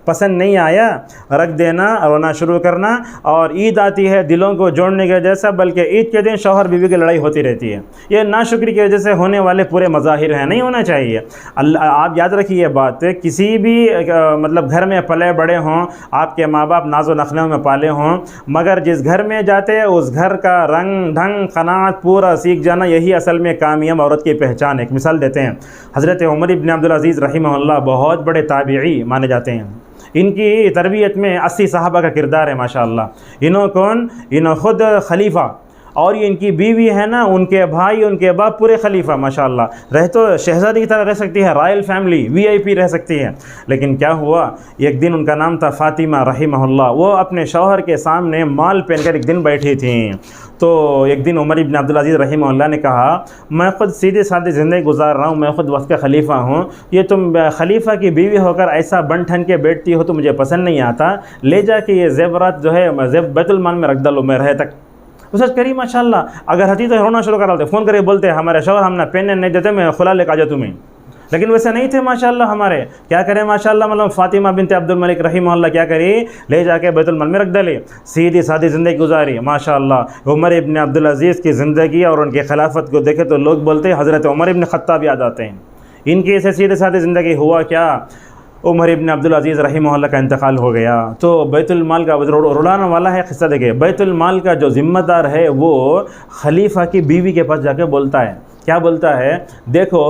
पसंद नहीं आया, रख देना, रोना शुरू करना, और ईद आती है दिलों को जोड़ने की वजह से, बल्कि ईद के दिन शौहर बीवी की लड़ाई होती रहती है। ये नाशुक्री की वजह से होने वाले पूरे मज़ाहिर हैं। नहीं होना चाहिए। अल्लाह, आप याद रखिए ये बात, किसी भी मतलब घर में पले बड़े हों, आपके माँ बाप नाज़ो नखलों में पाले हों, मगर जिस घर में जाते हैं उस घर का रंग ढंग क़नाअत पूरा सीख जाना, यही असल में कामयाब औरत की पहचान है। एक मिसाल देते हैं, हज़रत उमर इब्न अब्दुल अज़ीज़ रहिमहुल्लाह बहुत बड़े ताबिई माने जाते हैं। इनकी तरबियत में 80 सहाबा का किरदार है माशाअल्लाह। इन्हों ख़ुद खलीफा, और ये इनकी बीवी है ना, उनके भाई उनके बाप पूरे खलीफा माशाअल्लाह। रह तो शहज़ादी की तरह रह सकती है, रॉयल फैमिली VIP रह सकती है। लेकिन क्या हुआ, एक दिन उनका नाम था फ़ातिमा रहिमहुल्लाह, वो अपने शौहर के सामने माल पहनकर एक दिन बैठी थी। तो एक दिन उमर इब्न अब्दुल अज़ीज़ रहिमहुल्लाह ने कहा, मैं ख़ुद सीधे साधे ज़िंदगी गुजार रहा हूँ, मैं ख़ुद वक्त का खलीफा हूँ, ये तुम खलीफा की बीवी होकर ऐसा बन ठन के बैठती हो तो मुझे पसंद नहीं आता। ले जाके ये ज़ेवरात जो है बैतुल माल में रख डालो, मैं रहे तक। उससे करी माशाल्लाह, अगर हती तो रोना शुरू कर डालते, फ़ोन करके बोलते हमारे शौहर हमने पहनने नहीं देते, मैं खुला लेकर आ जाऊँ तुम्हें। लेकिन वैसे नहीं थे माशाल्लाह हमारे। क्या करें माशाल्लाह, मतलब फ़ातिमा बिनत अब्दुल मलिक रहिमहुल्लाह क्या करी, ले जाके बैतुल माल में रख डाली, सीधी सादी ज़िंदगी गुजारी माशाल्लाह। उमर इब्न अब्दुल अज़ीज़ की ज़िंदगी और उनकी खिलाफत को देखे तो लोग बोलते हैं हज़रत उमर इब्न ख़त्ताब याद आते हैं। इनकी ऐसे सीधे सादी ज़िंदगी। हुआ क्या, उमर इब्न अब्दुल अज़ीज़ रहिमहुल्लाह का इंतकाल हो गया। तो बैतुल माल का रुलाने वाला है क़िस्सा देखिए, बैतुल माल का जो ज़िम्मेदार है वो खलीफा की बीवी के पास जाके बोलता है, क्या बोलता है, देखो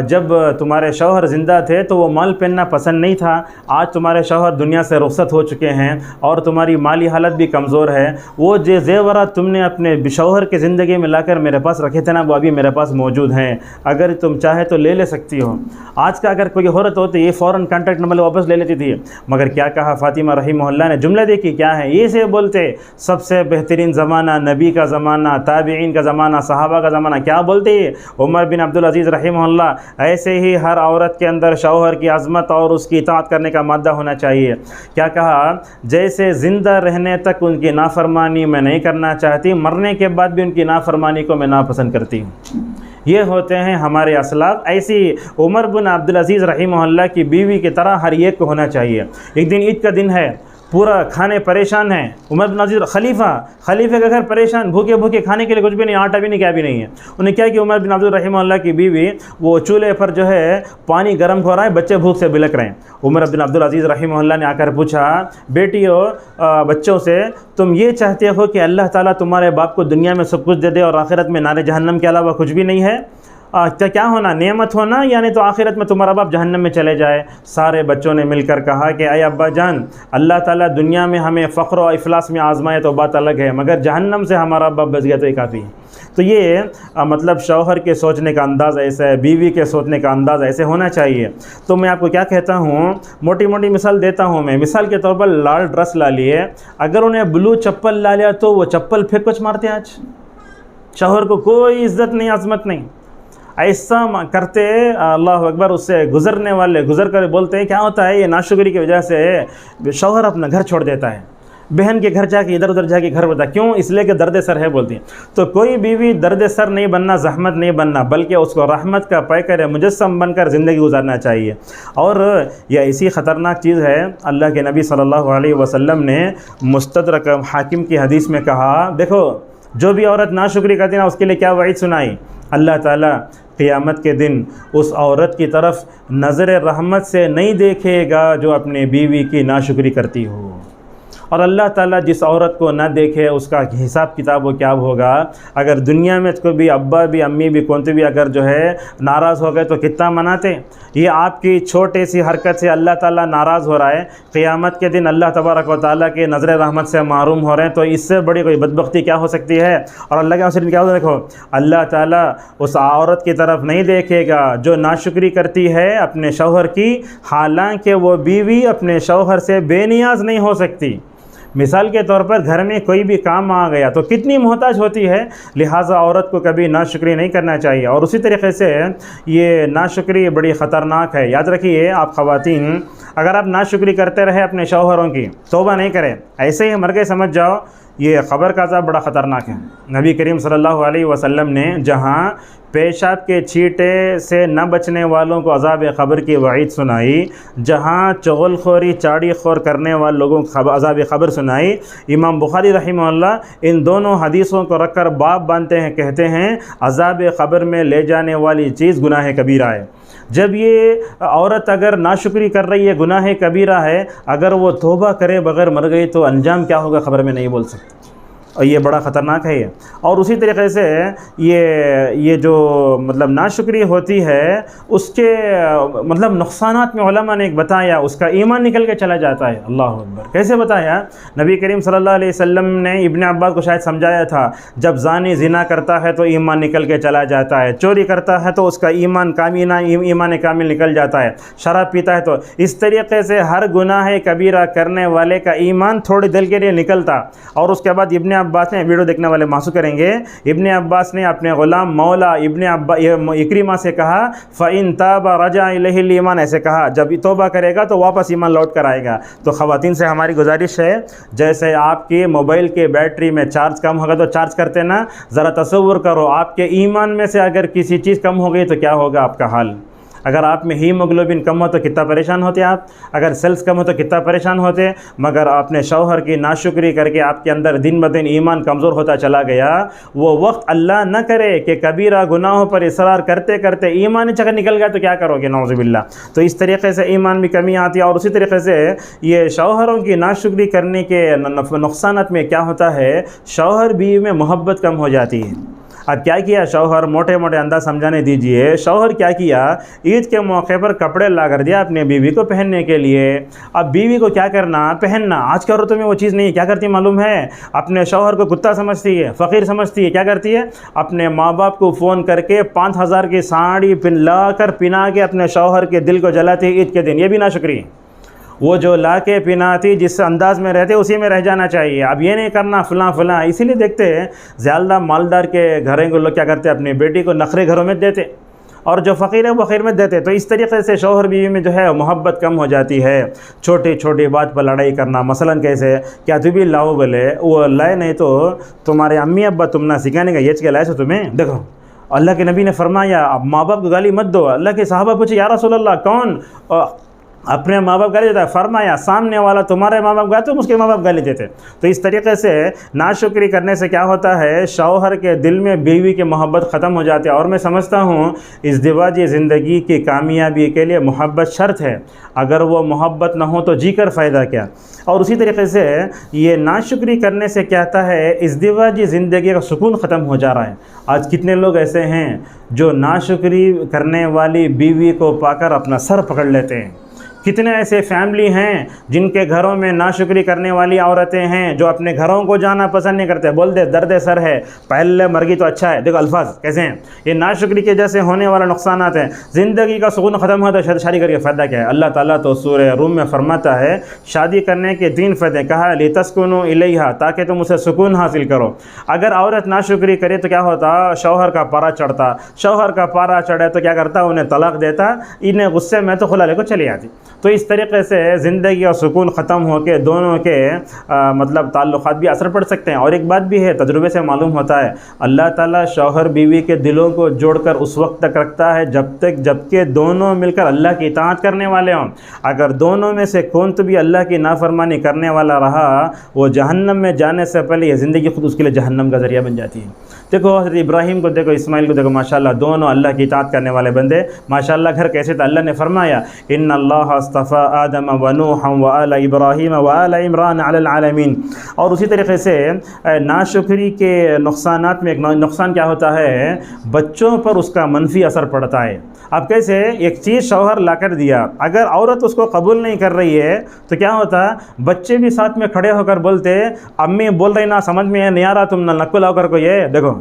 जब तुम्हारे शौहर ज़िंदा थे तो वो माल पहनना पसंद नहीं था, आज तुम्हारे शौहर दुनिया से रुखसत हो चुके हैं और तुम्हारी माली हालत भी कमज़ोर है, वो जो ज़ेवरात तुमने अपने शौहर की ज़िंदगी में लाकर मेरे पास रखे थे ना, वो अभी मेरे पास मौजूद हैं, अगर तुम चाहे तो ले सकती हो। आज का अगर कोई औरत होती ये फ़ौरन कॉन्टैक्ट नंबर वापस ले लेती थी, मगर क्या कहा फ़ातिमा रहिमहुल्लाह ने, जुमले देखी क्या है, ये से बोलते सबसे बेहतरीन ज़माना नबी का ज़माना, ताबिईन का ज़माना, सहाबा का ज़माना, क्या बोलते उमर बिन अब्दुल अज़ीज़ रहिमहुल्लाह, ऐसे ही हर औरत के अंदर शौहर की अज़मत और उसकी इताअत करने का मादा होना चाहिए। क्या कहा, जैसे ज़िंदा रहने तक उनकी नाफरमानी मैं नहीं करना चाहती, मरने के बाद भी उनकी नाफरमानी को मैं नापसंद करती हूँ। ये होते हैं हमारे असलाफ। ऐसी उमर बिन अब्दुल अज़ीज़ रहिमहुल्लाह की बीवी की तरह हर एक को होना चाहिए। एक दिन ईद का दिन है, पूरा खाने परेशान है, उमर बिन अज़ीज़ खलीफे का घर परेशान, भूखे भूखे, खाने के लिए कुछ भी नहीं, आटा भी नहीं, क्या भी नहीं है। उन्हें क्या कि उमर बिन अब्दुल रहिमहुल्लाह की बीवी वो चूल्हे पर जो है पानी गर्म हो रहा है, बच्चे भूख से बिलक रहे हैं। उमर बिन अब्दुल अज़ीज़ रहिमहुल्लाह ने आकर पूछा, बेटियों बच्चों से, तुम ये चाहते हो कि अल्लाह ताला तुम्हारे बाप को दुनिया में सब कुछ दे दे और आखिरत में नारे जहन्नम के अलावा कुछ भी नहीं है? क्या होना, नेमत होना, यानी तो आखिरत में तुम्हारा बाप जहन्नम में चले जाए। सारे बच्चों ने मिलकर कहा कि अय अब्बा जान, अल्लाह ताला दुनिया में हमें फ़ख्र और इफ़लास में आज़माए तो बात अलग है, मगर जहन्नम से हमारा बाप बच गया तो ये काफ़ी है। तो ये मतलब शौहर के सोचने का अंदाज़ ऐसा है, बीवी के सोचने का अंदाज़ ऐसे होना चाहिए। तो मैं आपको क्या कहता हूँ, मोटी मोटी मिसाल देता हूँ मैं। मिसाल के तौर पर लाल ड्रेस ला लिए, अगर उन्हें ब्लू चप्पल ला लिया तो वो चप्पल फेंक कुछ मारते हैं। आज शौहर को कोई इज़्ज़त नहीं, अज़मत नहीं। ऐसा करते अल्लाह अकबर, उससे गुज़रने वाले गुज़र कर बोलते हैं क्या होता है, ये नाशुक्री की वजह से शौहर अपना घर छोड़ देता है, बहन के घर जाके इधर उधर जाके घर बता, क्यों, इसलिए कि दर्द सर है बोलती है। तो कोई बीवी दर्द सर नहीं बनना, ज़हमत नहीं बनना, बल्कि उसको रहमत का पैकर मुजस्सम बनकर ज़िंदगी गुजारना चाहिए। और यह ऐसी ख़तरनाक चीज़ है, अल्लाह के नबी सल्लल्लाहु अलैहि वसल्लम ने मुस्तदरक हाकिम की हदीस में कहा, देखो जो भी औरत नाशुक्री करती ना, उसके लिए क्या वईद सुनाई, अल्लाह ताला क़ियामत के दिन उस औरत की तरफ नज़र रहमत से नहीं देखेगा जो अपने बीवी की नाशुक्री करती हो। और अल्लाह ताला जिस औरत को ना देखे उसका हिसाब किताब वो क्या होगा। अगर दुनिया में कोई भी अब्बा भी अम्मी भी कौन भी अगर जो है नाराज़ हो गए तो कितना मनाते। ये आपकी छोटी सी हरकत से अल्लाह ताला नाराज़ हो रहा है, क़ियामत के दिन अल्लाह तबारक व तआला के नज़र रहमत से महरूम हो रहे हैं, तो इससे बड़ी कोई बदबख्ती क्या हो सकती है। और अल्लाह के हौसले क्या होता है, देखो अल्लाह ताला उस औरत की तरफ नहीं देखेगा जो नाशुक्री करती है अपने शौहर की, हालांकि वो बीवी अपने शौहर से बेनियाज नहीं हो सकती। मिसाल के तौर पर घर में कोई भी काम आ गया तो कितनी मोहताज होती है, लिहाजा औरत को कभी नाशुक्री नहीं करना चाहिए। और उसी तरीके से ये नाशुक्री बड़ी ख़तरनाक है। याद रखिए आप ख़वातीन, अगर आप नाशुक्री करते रहे अपने शौहरों की, तौबा नहीं करें, ऐसे ही मर गए समझ जाओ, ये ख़बर का अज़ाब बड़ा ख़तरनाक है। नबी करीम सल्लल्लाहु अलैहि वसल्लम ने जहाँ पेशाब के छींटे से न बचने वालों को अज़ाब क़ब्र की वईद सुनाई, जहाँ चुगलखोरी चाड़ी खोर करने वाले लोगों को अज़ाब क़ब्र सुनाई। इमाम बुखारी रहमहुल्लाह इन दोनों हदीसों को रखकर बाब बांधते हैं, कहते हैं अज़ाब क़ब्र में ले जाने वाली चीज़ गुनाह कबीरा है। जब ये औरत अगर नाशुक्री कर रही है, गुनाह कबीरा है, अगर वो तौबा करे बगैर मर गई तो अंजाम क्या होगा खबर में नहीं बोल सकती, और ये बड़ा ख़तरनाक है ये। और उसी तरीक़े से ये जो मतलब नाशुक्री होती है उसके मतलब नुक़सानात में उलमा ने एक बताया, उसका ईमान निकल के चला जाता है। अल्लाह अकबर। कैसे बताया? नबी करीम सल्लल्लाहु अलैहि वसल्लम ने इब्न अब्बास को शायद समझाया था, जब ज़ानी ज़िना करता है तो ईमान निकल के चला जाता है, चोरी करता है तो उसका ईमान कामिल निकल जाता है, शराब पीता है तो। इस तरीक़े से हर गुनाह कबीरा करने वाले का ईमान थोड़ी देर के लिए निकलता। और उसके बाद इब्न अब्बास ने, वीडियो देखने वाले मासूम करेंगे, इब्न अब्बास ने अपने ग़ुलाम मौला इक्रिमा से कहा फ़इन ताबा रजा इलैहिल ईमान, ऐसे कहा जब तौबा करेगा तो वापस ईमान लौट कर आएगा। तो ख़वातीन से हमारी गुजारिश है, जैसे आपके मोबाइल के बैटरी में चार्ज कम होगा तो चार्ज करते ना, ज़रा तसव्वुर करो आपके ईमान में से अगर किसी चीज़ कम हो गई तो क्या होगा आपका हाल। अगर आप में हीमोग्लोबिन कम हो तो कितना परेशान होते आप, अगर सेल्स कम हो तो कितना परेशान होते। मगर आपने शौहर की नाशुक्री करके आपके अंदर दिन ब दिन ईमान कमज़ोर होता चला गया। वो वक्त अल्लाह न करे कि कबीरा गुनाहों पर इसरार करते करते ईमान चक्कर निकल गया तो क्या करोगे, नौज़ुबिल्लाह। तो इस तरीक़े से ईमान में कमी आती है। और उसी तरीक़े से ये शौहरों की नाशुक्री करने के नुक़सानात में क्या होता है, शौहर बीवी में मोहब्बत कम हो जाती है। अब क्या किया शौहर, मोटे मोटे अंदाज समझाने दीजिए, शौहर क्या किया, ईद के मौके पर कपड़े ला कर दिया अपने बीवी को पहनने के लिए। अब बीवी को क्या करना, पहनना। आज के औरतों में वो चीज़ नहीं है। क्या करती है मालूम है, अपने शौहर को कुत्ता समझती है, फ़कीर समझती है। क्या करती है, अपने माँ बाप को फ़ोन करके 5000 की साड़ी ला कर पिना के अपने शौहर के दिल को जलाती है ईद के दिन। ये भी नाशुक्री है। वो जो ला के पिनाती जिस अंदाज़ में रहते उसी में रह जाना चाहिए। अब ये नहीं करना फलां। इसीलिए देखते हैं ज़्यादा मालदार के घरों के लोग क्या करते हैं, अपनी बेटी को नखरे घरों में देते और जो फ़कीर है वो फ़कीर में देते। तो इस तरीक़े से शौहर बीवी में जो है मोहब्बत कम हो जाती है। छोटी छोटी बात पर लड़ाई करना, मसलन कैसे, क्या तू भी लाओ, बोले वो लाए नहीं तो तुम्हारे अम्मी अब्बा तुम ना सिखाने का, ये के लाए सो तुम्हें। देखो अल्लाह के नबी ने फरमाया अब माँ बाप को गाली मत दो। अल्लाह के सहाबा पूछे या रसूल अल्लाह कौन अपने माँ बाप गाली देता है? फरमाया सामने वाला तुम्हारे माँ बाप गाते, उसके माँ बाप गाली देते। तो इस तरीके से नाशुक्री करने से क्या होता है, शौहर के दिल में बीवी की मोहब्बत ख़त्म हो जाती है। और मैं समझता हूँ इज़्दिवाजी ज़िंदगी की कामयाबी के लिए मोहब्बत शर्त है। अगर वो मोहब्बत ना हो तो जी कर फ़ायदा क्या। और उसी तरीके से ये नाशुक्री करने से क्या होता है, इज़्दिवाजी ज़िंदगी का सुकून ख़त्म हो जा रहा है। आज कितने लोग ऐसे हैं जो नाशुक्री करने वाली बीवी को पाकर अपना सर पकड़ लेते हैं। कितने ऐसे फैमिली हैं जिनके घरों में नाशुक्री करने वाली औरतें हैं जो अपने घरों को जाना पसंद नहीं करते। बोल दे दर्द सर है, पहले मर गई तो अच्छा है। देखो अल्फाज कैसे हैं। ये नाशुक्री के जैसे होने वाला नुकसानात हैं। ज़िंदगी का सुकून ख़त्म हुआ तो शादी करके फ़ायदा क्या है। अल्लाह ताला तो सूरह रूम में फरमाता है शादी करने के 3 फ़ायदे, कहा लितस्कुनु इलैहा, ताकि तुम उसे सुकून हासिल करो। अगर औरत नाशुक्री करे तो क्या होता, शौहर का पारा चढ़ता। शौहर का पारा चढ़े तो क्या करता, उन्हें तलाक देता। इन्हें गुस्से में तो खुला लेकर चली आती। तो इस तरीके से ज़िंदगी और सुकून ख़त्म हो के दोनों के मतलब ताल्लुक़ात भी असर पड़ सकते हैं। और एक बात भी है, तजुर्बे से मालूम होता है, अल्लाह ताला शौहर बीवी के दिलों को जोड़कर उस वक्त तक रखता है जबकि दोनों मिलकर अल्लाह की इताअत करने वाले हों। अगर दोनों में से कौन तो भी अल्लाह की नाफरमानी करने वाला रहा, वो जहन्नम में जाने से पहले ये ज़िंदगी खुद उसके लिए जहन्नम का ज़रिया बन जाती है। देखो हज़रत इब्राहीम को देखो, इस्माइल को देखो, माशाअल्लाह दोनों अल्लाह की इताअत करने वाले बंदे। माशाअल्लाह घर कैसे था, अल्लाह ने फरमाया इन्नल्लाह अस्तफ़ा आदम व नूहन व आला इब्राहीम व आला इमरान अलल आलमीन। और उसी तरीके से नाशुक्री के नुकसानात में एक नुकसान क्या होता है, बच्चों पर उसका मनफी असर पड़ता है। अब कैसे, एक चीज़ शौहर ला कर दिया, अगर औरत उसको कबूल नहीं कर रही है तो क्या होता, बच्चे भी साथ में खड़े होकर बोलते अम्मी बोल रही ना, समझ में नहीं आ रहा, तुम नक्ल लाओ कर को। ये देखो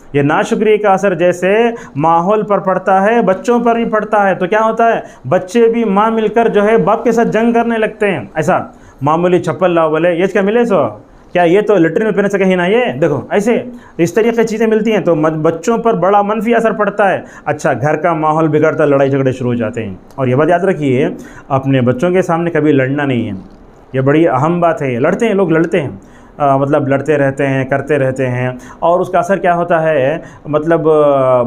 ये नाशुक्री का असर जैसे माहौल पर पड़ता है बच्चों पर भी पड़ता है। तो क्या होता है, बच्चे भी माँ मिलकर जो है बाप के साथ जंग करने लगते हैं। ऐसा मामूली चप्पल लाओ, बोले ये क्या मिले सो, क्या ये तो लिटरिन में पहने सके ही ना, ये देखो ऐसे इस तरीके की चीज़ें मिलती हैं तो बच्चों पर बड़ा मनफी असर पड़ता है। अच्छा, घर का माहौल बिगड़ता, लड़ाई झगड़े शुरू हो जाते हैं। और ये बात याद रखिए, अपने बच्चों के सामने कभी लड़ना नहीं है, ये बड़ी अहम बात है। लड़ते हैं लोग, लड़ते हैं, मतलब लड़ते रहते हैं, करते रहते हैं, और उसका असर क्या होता है, मतलब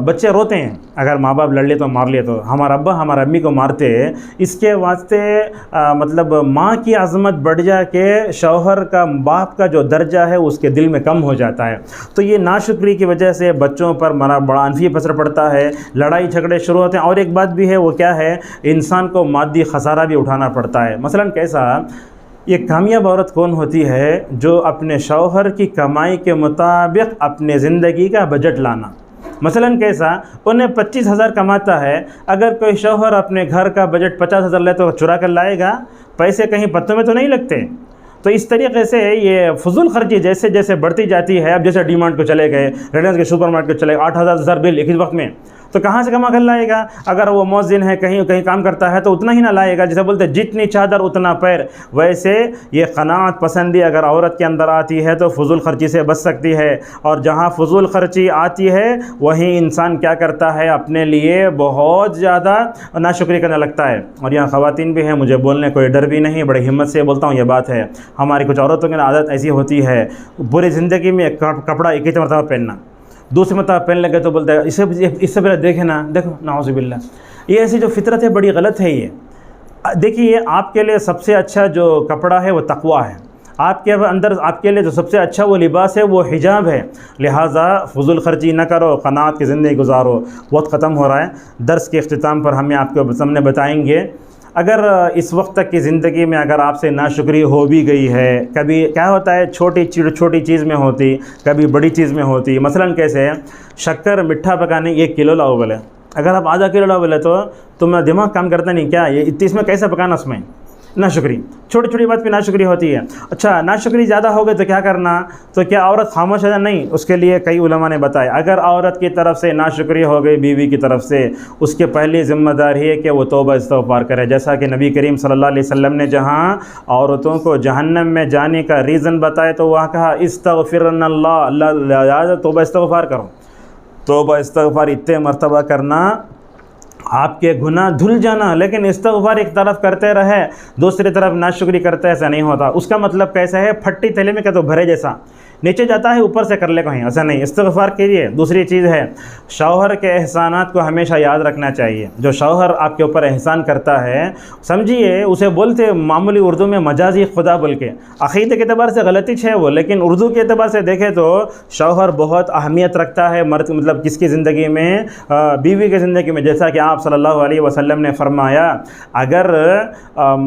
बच्चे रोते हैं। अगर माँ बाप लड़ ले तो मार लिए तो हमारा अब्बा हमारा अम्मी को मारते, इसके वास्ते मतलब माँ की अज़मत बढ़ जाके शौहर का, बाप का जो दर्जा है उसके दिल में कम हो जाता है। तो ये नाशुक्री की वजह से बच्चों पर बड़ा अनफी असर पड़ता है, लड़ाई झगड़े शुरू होते हैं। और एक बात भी है, वो क्या है, इंसान को मादी खसारा भी उठाना पड़ता है। मसलन कैसा, ये कामयाब औरत कौन होती है, जो अपने शौहर की कमाई के मुताबिक अपने ज़िंदगी का बजट लाना। मसलन कैसा, उन्हें 25,000 कमाता है, अगर कोई शौहर अपने घर का बजट 50,000 ले तो चुरा कर लाएगा? पैसे कहीं पत्तों में तो नहीं लगते। तो इस तरीके से ये फजूल खर्ची जैसे जैसे बढ़ती जाती है। अब जैसे डीमार्ट को चले गए, रिलायंस के सुपर मार्केट चले, 8,000 बिल एक ही वक्त में, तो कहाँ से कमा कर लाएगा? अगर वो मौज़िन है, कहीं कहीं काम करता है, तो उतना ही ना लाएगा। जैसे बोलते हैं जितनी चादर उतना पैर, वैसे ये क़नाअत पसंदी अगर औरत के अंदर आती है तो फजूल खर्ची से बच सकती है। और जहाँ फजूल खर्ची आती है वहीं इंसान क्या करता है, अपने लिए बहुत ज़्यादा नाशुक्री करने लगता है। और यहाँ ख़वातीन भी हैं, मुझे बोलने कोई डर भी नहीं, बड़ी हिम्मत से बोलता हूँ, ये बात है। हमारी कुछ औरतों की आदत ऐसी होती है, पूरी ज़िंदगी में कपड़ा एक ही मरतबा पहनना, दूसरी मरतबा पहन लगे तो बोलता है इससे पहले देखे ना, देखो नाउज़ुबिल्लाह। ये ऐसी जो फितरत है बड़ी गलत है। ये देखिए, आपके लिए सबसे अच्छा जो कपड़ा है वो तक़वा है। आपके अंदर आपके लिए जो सबसे अच्छा वो लिबास है वो हिजाब है। लिहाजा फजूल खर्ची न करो, क़नाअत की ज़िंदगी गुजारो। वक्त ख़त्म हो रहा है, दर्स के अख्तिताम पर हमें आपके सामने बताएंगे, अगर इस वक्त तक की ज़िंदगी में अगर आपसे नाशुक्री हो भी गई है, कभी क्या होता है, छोटी चीज़ में होती, कभी बड़ी चीज़ में होती। मसलन कैसे, शक्कर मिठा पकाने 1 किलो लाओ बोले, अगर आप आधा किलो लाओ बोले तो तुम्हारा दिमाग काम करता नहीं क्या, ये इसमें कैसे पकाना, उसमें नाशुक्री, छोटी छोटी बात पे नाशुक्री होती है। अच्छा, नाशुक्री ज़्यादा हो गई तो क्या करना, तो क्या औरत खामोश है? नहीं, उसके लिए कई उलमा ने बताया, अगर औरत की तरफ से नाशुक्री हो गई बीवी की तरफ से, उसके पहली ज़िम्मेदारी है कि वो तौबा इस्तग़फ़ार करे। जैसा कि नबी करीम सल्लल्लाहु अलैहि वसल्लम ने जहाँ औरतों को जहन्नम में जाने का रीज़न बताया तो वहाँ कहा इस्तग़फ़िरनल्लाह, अल्लाह तौबा इस्तग़फ़ार करो। तौबा इस्तग़फ़ार इतने मरतबा करना, आपके गुनाह धुल जाना। लेकिन इस्तग़फ़ार एक तरफ करते रहे, दूसरी तरफ नाशुक्री करते, ऐसा नहीं होता। उसका मतलब कैसा है, फट्टी थैले में क्या तो भरे जैसा, नीचे जाता है ऊपर से कर ले कहीं, ऐसा नहीं। इस्तग़फ़ार कीजिए। दूसरी चीज़ है, शौहर के एहसानात को हमेशा याद रखना चाहिए। जो शौहर आपके ऊपर एहसान करता है, समझिए उसे बोलते मामूली उर्दू में मजाजी खुदा बोल के, अक़ीदे के अतबार से गलती है वो, लेकिन उर्दू के अतबार से देखें तो शौहर बहुत अहमियत रखता है मर्द, मतलब किसकी ज़िंदगी में, बीवी की ज़िंदगी में। जैसा कि आप सल्लल्लाहु अलैहि वसल्लम ने फरमाया, अगर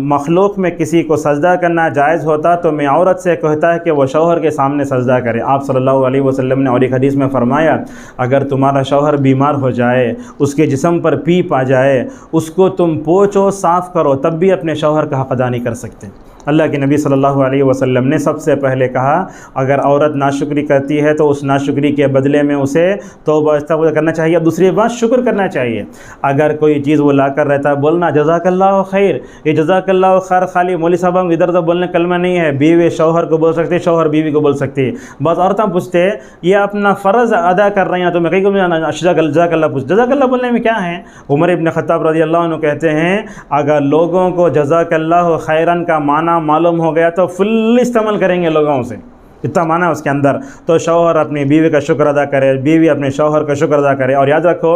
मखलूक में किसी को सजदा करना जायज़ होता तो मैं औरत से कहता है कि वो शौहर के सामने सजदा करे। आप सल्लल्लाहु अलैहि वसल्लम ने और एक हदीस में फरमाया, अगर तुम्हारा शौहर बीमार हो जाए, उसके जिस्म पर पीप आ जाए, उसको तुम पोंछो, साफ़ करो, तब भी अपने शौहर का हक़ अदा नहीं कर सकते। अल्लाह के नबी सल्लल्लाहु अलैहि वसल्लम ने सबसे पहले कहा, अगर औरत नाशुक्री करती है तो उस नाशुक्री के बदले में उसे तौबा इस्तग़फ़ार करना चाहिए। अब दूसरी बात, शुक्र करना चाहिए। अगर कोई चीज़ वो ला कर रहता है, बोलना जज़ाकल्लाहु खैर। ये जज़ाकल्लाहु खैर खाली मौलवी साहब हम इधर उधर बोलने कलमा नहीं है। बीवी शौहर को बोल सकती है, शौहर बीवी को बोल सकती है। बस औरतें पूछते ये अपना फ़र्ज़ अदा कर रही हैं तो मैं कहीं को जज़ाकल्लाह पूछ, जज़ाकल्लाह बोलने में क्या है। उमर इब्न ख़त्ताब रज़ियल्लाहु अन्हु कहते हैं, अगर लोगों को जज़ाकल्लाहु खैरन का माना मालूम हो गया तो फुल इस्तेमाल करेंगे लोगों से, इतना माना उसके अंदर। तो शौहर अपनी बीवी का शुक्र अदा करे, बीवी अपने शौहर का शुक्र अदा करे। और याद रखो,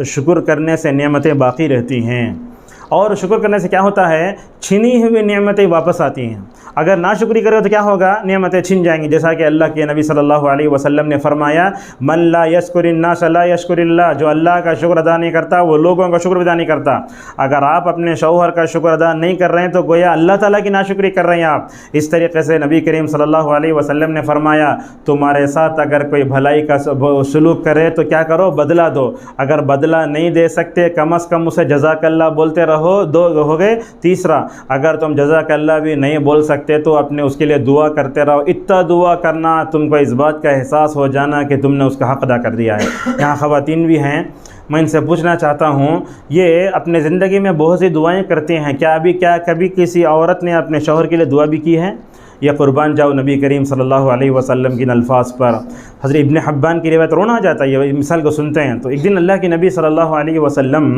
शुक्र करने से नेमतें बाकी रहती हैं, और शुक्र करने से क्या होता है, छीनी हुई नेमतें वापस आती हैं। अगर नाशुक्री करो तो क्या होगा, नेमतें छिन जाएंगी। जैसा कि अल्लाह के नबी सल्लल्लाहु अलैहि वसल्लम ने फरमाया, मन ला यश्कुरिन्नास ला यश्कुरिल्लाह, जो अल्लाह का शुक्र अदा नहीं करता वो लोगों का शुक्र अदा नहीं करता। अगर आप अपने शौहर का शुक्र अदा नहीं कर रहे हैं तो गोया अल्लाह ताला की नाशुक्री कर रहे हैं आप। इस तरीके से नबी करीम सल्लल्लाहु अलैहि वसल्लम ने फरमाया, तुम्हारे साथ अगर कोई भलाई का सलूक करे तो क्या करो, बदला दो। अगर बदला नहीं दे सकते, कम अज़ कम उसे जज़ाकल्लाह बोलते रहो। दो हो गए। तीसरा, अगर तुम जज़ाकल्लाह भी नहीं बोल सकते तो अपने उसके लिए दुआ करते रहो। इतना दुआ करना तुमको इस बात का एहसास हो जाना कि तुमने उसका हक़ अदा कर दिया है। यहाँ ख़वातीन भी हैं, मैं इनसे पूछना चाहता हूँ, ये अपने ज़िंदगी में बहुत सी दुआएं करती हैं, क्या कभी किसी औरत ने अपने शौहर के लिए दुआ भी की है? या कुर्बान जाओ नबी करीम सल्लल्लाहु अलैहि वसल्लम की अल्फाज पर। हज़रत इब्न हब्बान की रिवायत, रोना आ जाता है ये मिसाल को सुनते हैं। तो एक दिन अल्लाह के नबी सल्लल्लाहु अलैहि वसल्लम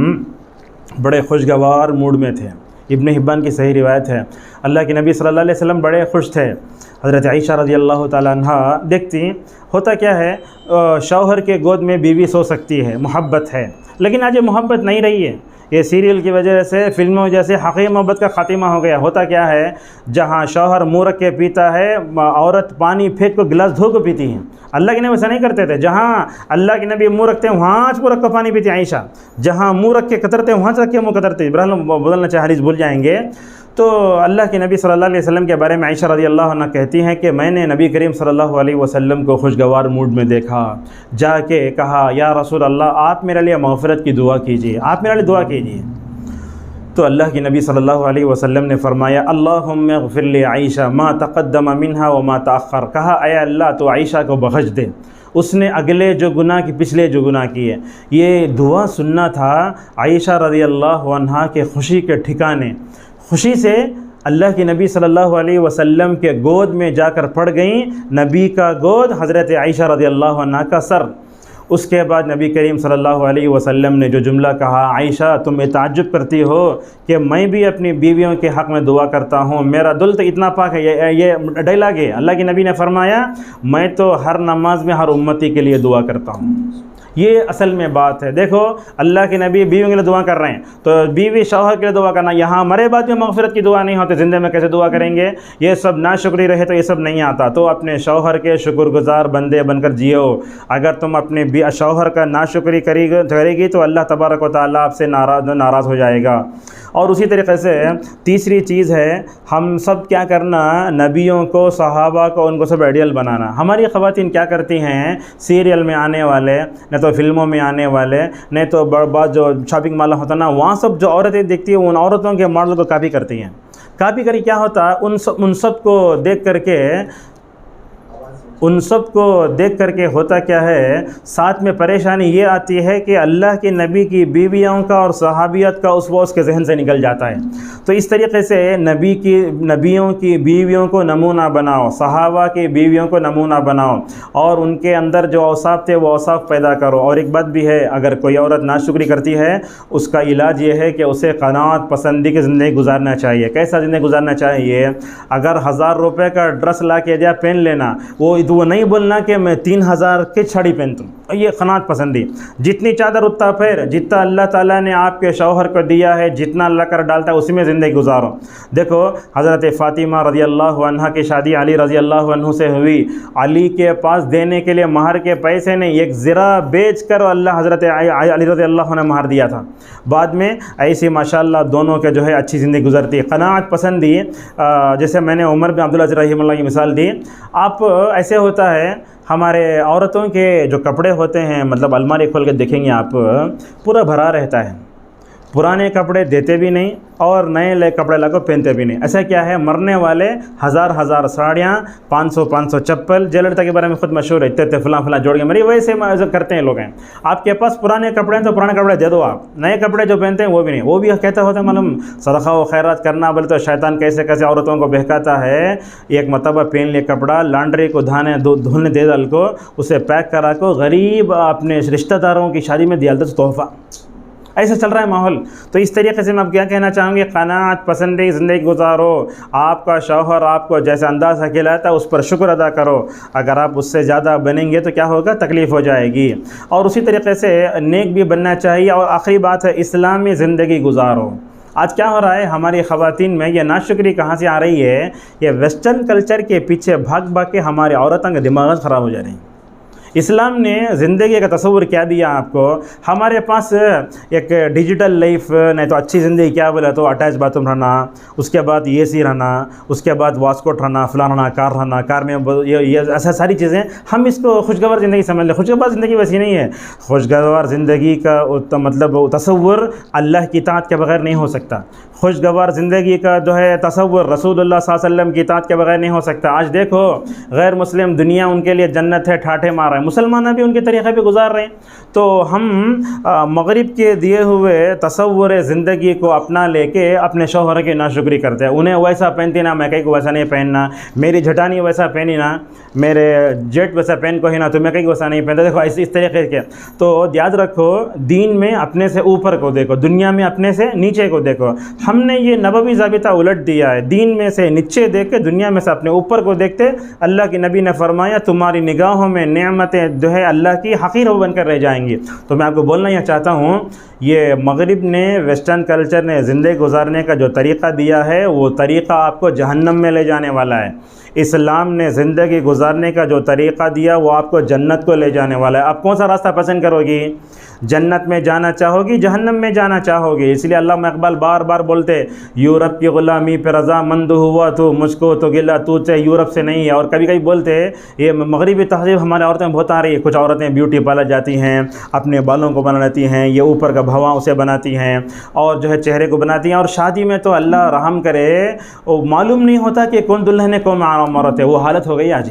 बड़े खुशगवार मूड में थे, इब्न हिब्बान की सही रिवायत है। अल्लाह के नबी सल्लल्लाहु अलैहि वसल्लम बड़े खुश थे। हज़रत आयशा रज़ियल्लाहु ताला अन्हा देखती, होता क्या है, शौहर के गोद में बीवी सो सकती है, मोहब्बत है, लेकिन आज ये मोहब्बत नहीं रही है। ये सीरियल की वजह से, फिल्मों की वजह से हक़ीक़ी मोहब्बत का ख़ात्मा हो गया। होता क्या है, जहाँ शौहर मुँह रख के पीता है, औरत पानी फेंक को गिलास धो के पीती हैं। अल्लाह के नबी ऐसा नहीं करते थे। जहाँ अल्लाह के नबी मुँह रखते हैं वहाँ मुँह रख कर पानी पीती आयशा, जहाँ मुँह रख के कतरते हैं वहाँ रख के मुँह कतरते। इब्राहिम बदलना चाहे हदीस भूल जाएंगे। तो अल्लाह के नबी सल्लल्लाहु अलैहि वसल्लम के बारे में आयशा रज़ियल्लाहु अन्हा कहती हैं कि मैंने नबी करीम सल्लल्लाहु अलैहि वसल्लम को खुशगवार मूड में देखा, जाके कहा, या रसूल अल्लाह, आप मेरे लिए मग़फ़िरत की दुआ कीजिए, आप मेरे लिए दुआ कीजिए। तो अल्लाह के नबी सल्लल्लाहु अलैहि वसल्लम ने फरमाया, अल्लाहुम्मा इग़फ़िर लि आयशा मा तक़द्दम मिन्हा व मा तअख़्ख़र। कहा, अय अल्लाह तो आयशा को बख्श दे, उसने अगले जो गुनाह की, पिछले जो गुनाह किए। ये दुआ सुनना था आयशा रज़ियल्लाहु अन्हा के खुशी के ठिकाने। खुशी से अल्लाह के नबी सल्लल्लाहु अलैहि वसल्लम के गोद में जाकर पड़ गई। नबी का गोद, हज़रत आयशा रज़ियल्लाहु अन्हा का सर। उसके बाद नबी करीम सल्लल्लाहु अलैहि वसल्लम ने जो जुमला कहा, आयशा तुम ताज्जुब करती हो कि मैं भी अपनी बीवियों के हक़ में दुआ करता हूँ, मेरा दिल तो इतना पाक है। ये डायलॉग है। अल्लाह के नबी ने फरमाया, मैं तो हर नमाज में हर उम्मती के लिए दुआ करता हूँ। ये असल में बात है। देखो, अल्लाह के नबी बीवियों के लिए दुआ कर रहे हैं, तो बीवी शौहर के लिए दुआ करना। यहाँ मरे बाद में मग़फ़िरत की दुआ नहीं होती, ज़िंदे में कैसे दुआ करेंगे? ये सब नाशुक्री रहे तो ये सब नहीं आता। तो अपने शौहर के शुक्रगुज़ार बंदे बनकर जियो। अगर तुम अपने शौहर का नाशुक्री करेगी तो अल्लाह तबारक व तआला आपसे नाराज़ हो जाएगा। और उसी तरीक़े से तीसरी चीज़ है, हम सब क्या करना, नबियों को, सहाबा को, उनको सब आइडियल बनाना। हमारी ख़वातीन क्या करती हैं, सीरियल में आने वाले, नहीं तो फिल्मों में आने वाले, नहीं तो बाद जो शॉपिंग माल होता ना, वहाँ सब जो औरतें देखती हैं, उन औरतों के मॉडल को कॉपी करती हैं। कॉपी करी क्या होता है, उन सब को देख करके होता क्या है, साथ में परेशानी ये आती है कि अल्लाह के नबी की बीवियों का और सहाबियत का उसके जहन से निकल जाता है। तो इस तरीके से नबियों की बीवियों को नमूना बनाओ, सहाबा की बीवियों को नमूना बनाओ, और उनके अंदर जो औसाफ थे वो औसाफ पैदा करो। और एक बात भी है, अगर कोई औरत नाशुक्री करती है, उसका इलाज ये है कि उसे क़नाअत पसंदी की ज़िंदगी गुजारना चाहिए। कैसा ज़िंदगी गुजारना चाहिए? अगर 1000 रुपये का ड्रेस ला के दिया, पहन लेना, वो नहीं बोलना कि मैं 3000 की छड़ी पहनता हूँ। ये क़नाअत पसंदी। जितनी चादर उतना पैर, जितना अल्लाह ताला ने आपके शौहर को दिया है, जितना अल्लाह कर डालता है, उसी में ज़िंदगी गुजारो। देखो, हज़रत फ़ातिमा रज़ियल्लाहु अन्हा की शादी अली रज़ियल्लाहु अन्हु से हुई। अली के पास देने के लिए महर के पैसे नहीं, एक ज़रा बेच कर हज़रत अली रज़ियल्लाहु अन्हु ने महर दिया था। बाद में ऐसी माशाअल्लाह दोनों के जो है अच्छी ज़िंदगी गुजरती है। क़नाअत पसंदी, जैसे मैंने उमर बिन अब्दुल अज़ीज़ रहिमहुल्लाह की मिसाल दी। आप ऐसे होता है, हमारे औरतों के जो कपड़े होते हैं, मतलब अलमारी खोल के देखेंगे आप, पूरा भरा रहता है। पुराने कपड़े देते भी नहीं और नए कपड़े लाकर पहनते भी नहीं। ऐसा क्या है, मरने वाले हज़ार साड़ियाँ, 500 चप्पल। जयललिता के बारे में खुद मशहूर है, इतने फला जोड़ के मरी, वैसे करते हैं लोग हैं। आपके पास पुराने कपड़े हैं तो पुराने कपड़े दे दो आप, नए कपड़े जो पहनते हैं वो भी नहीं। वो भी कहता होता है, मालूम, सदका व खैरात करना, बोले तो शैतान कैसे औरतों को बहकाता है। एक मतबा पहन लिया कपड़ा, लॉन्ड्री को धोने दे डाल को, उसे पैक करा को गरीब अपने रिश्तेदारों की शादी में दिया तो तोहफ़ा। ऐसा चल रहा है माहौल। तो इस तरीके से मैं अब क्या कहना चाहूँगी, क़नाअत पसंदी ज़िंदगी गुजारो। आपका शौहर आपको जैसे अंदाज़ा खिलाता है, उस पर शुक्र अदा करो। अगर आप उससे ज़्यादा बनेंगे तो क्या होगा, तकलीफ़ हो जाएगी। और उसी तरीके से नेक भी बनना चाहिए। और आखिरी बात है, इस्लामी ज़िंदगी गुजारो। आज क्या हो रहा है, हमारी ख़वातीन में ये नाशुक्री कहाँ से आ रही है? ये वेस्टर्न कल्चर के पीछे भाग के हमारे औरतों के दिमाग ख़राब हो जा रहे हैं। इस्लाम ने ज़िंदगी का तस्वुर क्या दिया आपको? हमारे पास एक डिजिटल लाइफ, नहीं तो अच्छी ज़िंदगी क्या बोला तो अटैच बाथरूम रहना, उसके बाद AC रहना, उसके बाद वास्कोट रहना, फलाना कार रहना, कार में ये ऐसा सारी चीज़ें, हम इसको खुशगवार ज़िंदगी समझ लें। खुशगवार ज़िंदगी वैसी नहीं है। खुशगवार ज़िंदगी का मतलब तस्वुर अल्लाह की इताअत के बगैर नहीं हो सकता। खुशगवार ज़िंदगी का जो है तस्वुर रसूलुल्लाह सल्लल्लाहु अलैहि वसल्लम की इताअत के बगैर नहीं हो सकता। आज देखो, गैर मुस्लिम दुनिया उनके लिए जन्नत है, ठाठे मार रहे हैं, मुसलमान भी उनके तरीक़े पे गुजार रहे हैं। तो हम मगरिब के दिए हुए तसव्वुर ज़िंदगी को अपना लेके अपने शौहर की नाशुक्री करते हैं। उन्हें वैसा पहनती ना, मैं कहीं को वैसा नहीं पहनना, मेरी जटानी वैसा पहनी ना, मेरे जेट वैसा पहन को ही ना, तो मैं कहीं वैसा नहीं पहनता। देखो इस तरीके के। तो याद रखो, दीन में अपने से ऊपर को देखो, दुनिया में अपने से नीचे को देखो। हमने ये नबवी ज़ाबिता उलट दिया है, दीन में से नीचे देख के दुनिया में से अपने ऊपर को देखते। अल्लाह के नबी ने फरमाया तुम्हारी निगाहों में नेमतें जो है अल्लाह की हक़ीर बनकर रह जाएंगी। तो मैं आपको बोलना यह चाहता हूँ, ये मगरिब ने, वेस्टर्न कल्चर ने ज़िंदगी गुजारने का जो तरीक़ा दिया है वो तरीक़ा आपको जहन्नम में ले जाने वाला है। इस्लाम ने ज़िंदगी गुजारने का जो तरीक़ा दिया वो आपको जन्नत को ले जाने वाला है। आप कौन सा रास्ता पसंद करोगी? जन्नत में जाना चाहोगी, जहन्नम में जाना चाहोगी? इसलिए अल्लामा इकबाल बार बार बोलते, यूरोप की ग़ुलामी पे रज़ामंद हुआ तो मुझको तो गिला तू चाहे यूरोप से नहीं है। और कभी कभी बोलते ये मगरिबी तहज़ीब हमारे औरतें बहुत आ रही है। कुछ औरतें ब्यूटी पार्लर जाती हैं, अपने बालों को बना लेती हैं, ये ऊपर का भवां उसे बनाती हैं और जो है चेहरे को बनाती हैं। और शादी में तो अल्लाह रहम करे, वो मालूम नहीं होता कि कौन दुल्हन है कौन औरत है, वो हालत हो गई आज।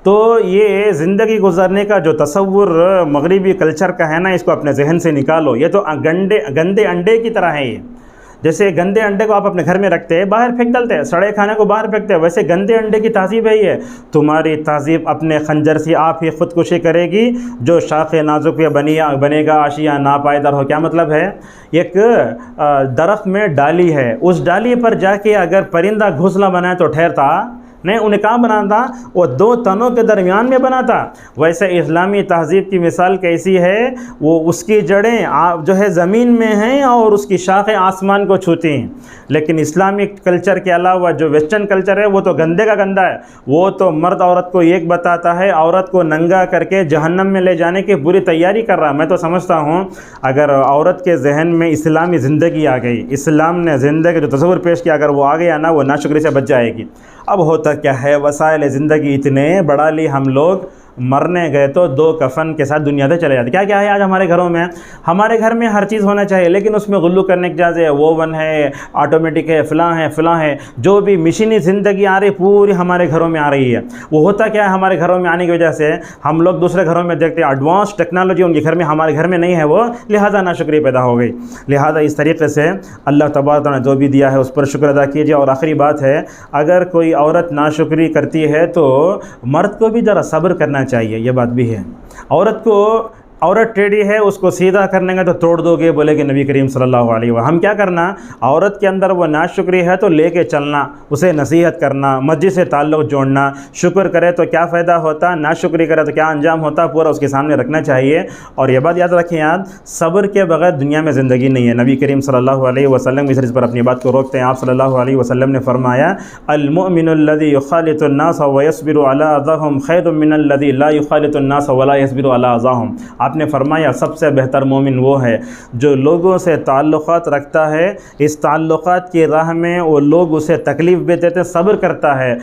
तो ये ज़िंदगी गुजारने का जो तसव्वुर मगरिबी कल्चर का है ना, इसको अपने जहन से निकालो। ये तो गंदे अंडे की तरह है। ये जैसे गंदे अंडे को आप अपने घर में रखते हैं, बाहर फेंक डालते हैं, सड़े खाने को बाहर फेंकते हैं, वैसे गंदे अंडे की तहज़ीब है ये। तुम्हारी तहज़ीब अपने खंजर से आप ही ख़ुदकुशी करेगी। जो शाख नाजुक पे बनेगा आशिया नापायदार हो। क्या मतलब है? एक दरख्त में डाली है, उस डाली पर जाके अगर परिंदा घोंसला बनाए तो ठहरता नहीं, उन्हें कहाँ बना था? वो दो तनों के दरमियान में बना था। वैसे इस्लामी तहज़ीब की मिसाल कैसी है? वो उसकी जड़ें जो है ज़मीन में हैं और उसकी शाखें आसमान को छूती हैं। लेकिन इस्लामिक कल्चर के अलावा जो वेस्टर्न कल्चर है वो तो गंदे का गंदा है। वो तो मर्द औरत को एक बताता है, औरत को नंगा करके जहन्नम में ले जाने की पूरी तैयारी कर रहा है। मैं तो समझता हूँ अगर औरत के जहन में इस्लामी ज़िंदगी आ गई, इस्लाम ने ज़िंदगी जो तस्वुर पेश किया, अगर वो आ गया ना, वो नाशुक्री से बच जाएगी। अब होता क्या है, वसाइल ज़िंदगी इतने बढ़ा ली हम लोग, मरने गए तो दो कफन के साथ दुनिया से चले जाते। क्या क्या है आज हमारे घरों में? हमारे घर में हर चीज़ होना चाहिए, लेकिन उसमें गुल्लू करने की इजाज़त है, ओवन है, ऑटोमेटिक है, फ़लाँ है। जो भी मशीनी ज़िंदगी आ रही पूरी हमारे घरों में आ रही है। वो होता क्या है, हमारे घरों में आने की वजह से हम लोग दूसरे घरों में देखते हैं एडवांस टेक्नोलॉजी उनके घर में, हमारे घर में नहीं है वो, लिहाजा नाशुक्री पैदा हो गई। लिहाजा इस तरीके से अल्लाह तबारक ने जो भी दिया है उस पर शुक्र अदा कीजिए। और आखिरी बात है, अगर कोई औरत नाशुक्री करती है तो मर्द को भी ज़रा सब्र करना चाहिए। ये बात भी है। औरत टेढ़ी है, उसको सीधा करने का तो तोड़ दोगे, बोले कि नबी करीम सल्लल्लाहु अलैहि वसल्लम। हम क्या करना, औरत के अंदर वो नाशुक्री है तो लेके चलना, उसे नसीहत करना, मस्जिद से ताल्लुक़ जोड़ना। शुक्र करे तो क्या फ़ायदा होता, नाशुक्री करे तो क्या अंजाम होता, पूरा उसके सामने रखना चाहिए। और ये बात याद रखें, याद सब्र के बगैर दुनिया में ज़िंदगी नहीं है। नबी करीम सल्लल्लाहु अलैहि वसल्लम इस पर अपनी बात को रोकते हैं। आप सल्लल्लाहु अलैहि वसल्लम ने फरमाया, अल-मुअमिनुल्लज़ी युखालितुन्नास व यस्बिरु अला अज़ाहुम खैरुम मिनल्लज़ी ला युखालितुन्नास व ला यस्बिरु अला अज़ाहुम। आपने फरमाया सबसे बेहतर मोमिन वो है जो लोगों से ताल्लुक़ात रखता है, इस ताल्लुक़ात की राह में वो लोग उसे तकलीफ़ भी देते, सब्र करता है।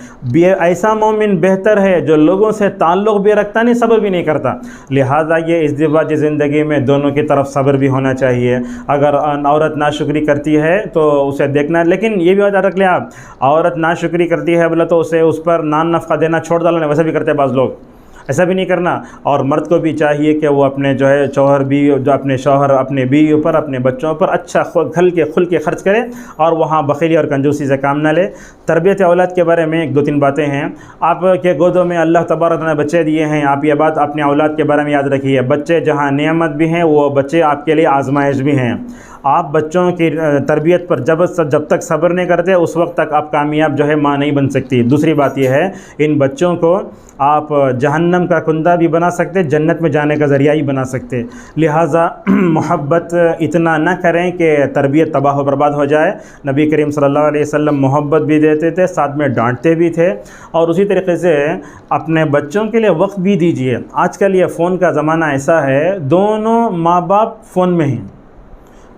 ऐसा मोमिन बेहतर है जो लोगों से ताल्लुक़ भी रखता नहीं, सब्र भी नहीं करता। लिहाजा ये इज़्दिवाजी ज़िंदगी में दोनों की तरफ सब्र भी होना चाहिए। अगर औरत नाशुक्री करती है तो उसे देखना, लेकिन ये भी याद रख लें आप, औरत नाशुक्री करती है बोला तो उसे उस पर नान नफ़क़ा देना छोड़ डालना, वैसा भी करते हैं बाज़ लोग, ऐसा भी नहीं करना। और मर्द को भी चाहिए कि वो अपने जो है शौहर अपने बीवी पर, अपने बच्चों पर अच्छा खुल के खर्च करे और वहाँ बखीली और कंजूसी से काम ना ले। तरबियत औलाद के बारे में 1-2-3 बातें हैं। आपके गोदों में अल्लाह तबारक ने बच्चे दिए हैं, आप ये बात अपने औलाद के बारे में याद रखिए। बच्चे जहाँ नेमत भी हैं, वो बच्चे आपके लिए आजमाइश भी हैं। आप बच्चों की तरबियत पर जब तक सब्र नहीं करते उस वक्त तक आप कामयाब जो है माँ नहीं बन सकती। दूसरी बात यह है, इन बच्चों को आप जहन्नम का कुंदा भी बना सकते, जन्नत में जाने का ज़रिया ही बना सकते। लिहाजा मोहब्बत इतना न करें कि तरबियत तबाह बर्बाद हो जाए। नबी करीम सल्लल्लाहु अलैहि वसल्लम मोहब्बत भी देते थे, साथ में डांटते भी थे। और उसी तरीके से अपने बच्चों के लिए वक्त भी दीजिए। आजकल ये फ़ोन का ज़माना ऐसा है, दोनों माँ बाप फ़ोन में हैं।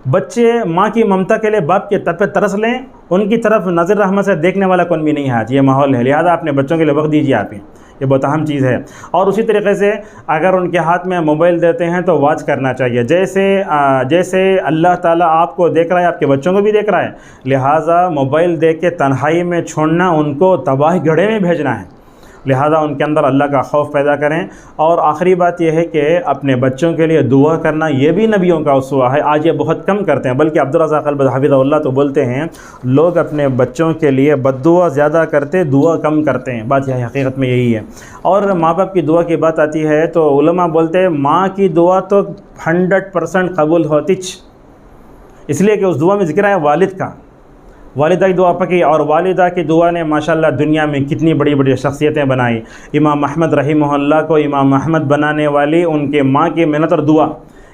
बच्चे माँ की ममता के लिए बाप के पे तरस लें, उनकी तरफ नज़र रहमत से देखने वाला कौन भी नहीं है। आज ये माहौल है, लिहाजा अपने बच्चों के लिए वक्त दीजिए आप ही, ये बहुत अहम चीज़ है। और उसी तरीके से अगर उनके हाथ में मोबाइल देते हैं तो वाच करना चाहिए। जैसे अल्लाह ताला आपको देख रहा है, आपके बच्चों को भी देख रहा है। लिहाजा मोबाइल दे के तन्हाई में छोड़ना, उनको तबाही गढ़े में भेजना है। लिहाजा उनके अंदर अल्लाह का खौफ पैदा करें। और आखिरी बात यह है कि अपने बच्चों के लिए दुआ करना ये भी नबियों का उसवा है। आज ये बहुत कम करते हैं, बल्कि अब्दुल रज़ाक़ अल-बदर हफ़िज़हुल्लाह तो बोलते हैं लोग अपने बच्चों के लिए बद्दुआ ज़्यादा करते, दुआ कम करते हैं। बात यह हकीकत में यही है। और माँ बाप की दुआ की बात आती है तो उलमा बोलते हैं माँ की दुआ तो 100% कबूल होती, इसलिए कि उस दुआ में ज़िक्र है वालिद का। वालिदा की दुआ पकी, और वालिदा की दुआ ने माशाल्लाह दुनिया में कितनी बड़ी बड़ी शख्सियतें बनाई। इमाम अहमद रहीमहुल्लाह को इमाम अहमद बनाने वाली उनके माँ की मेहनत और दुआ।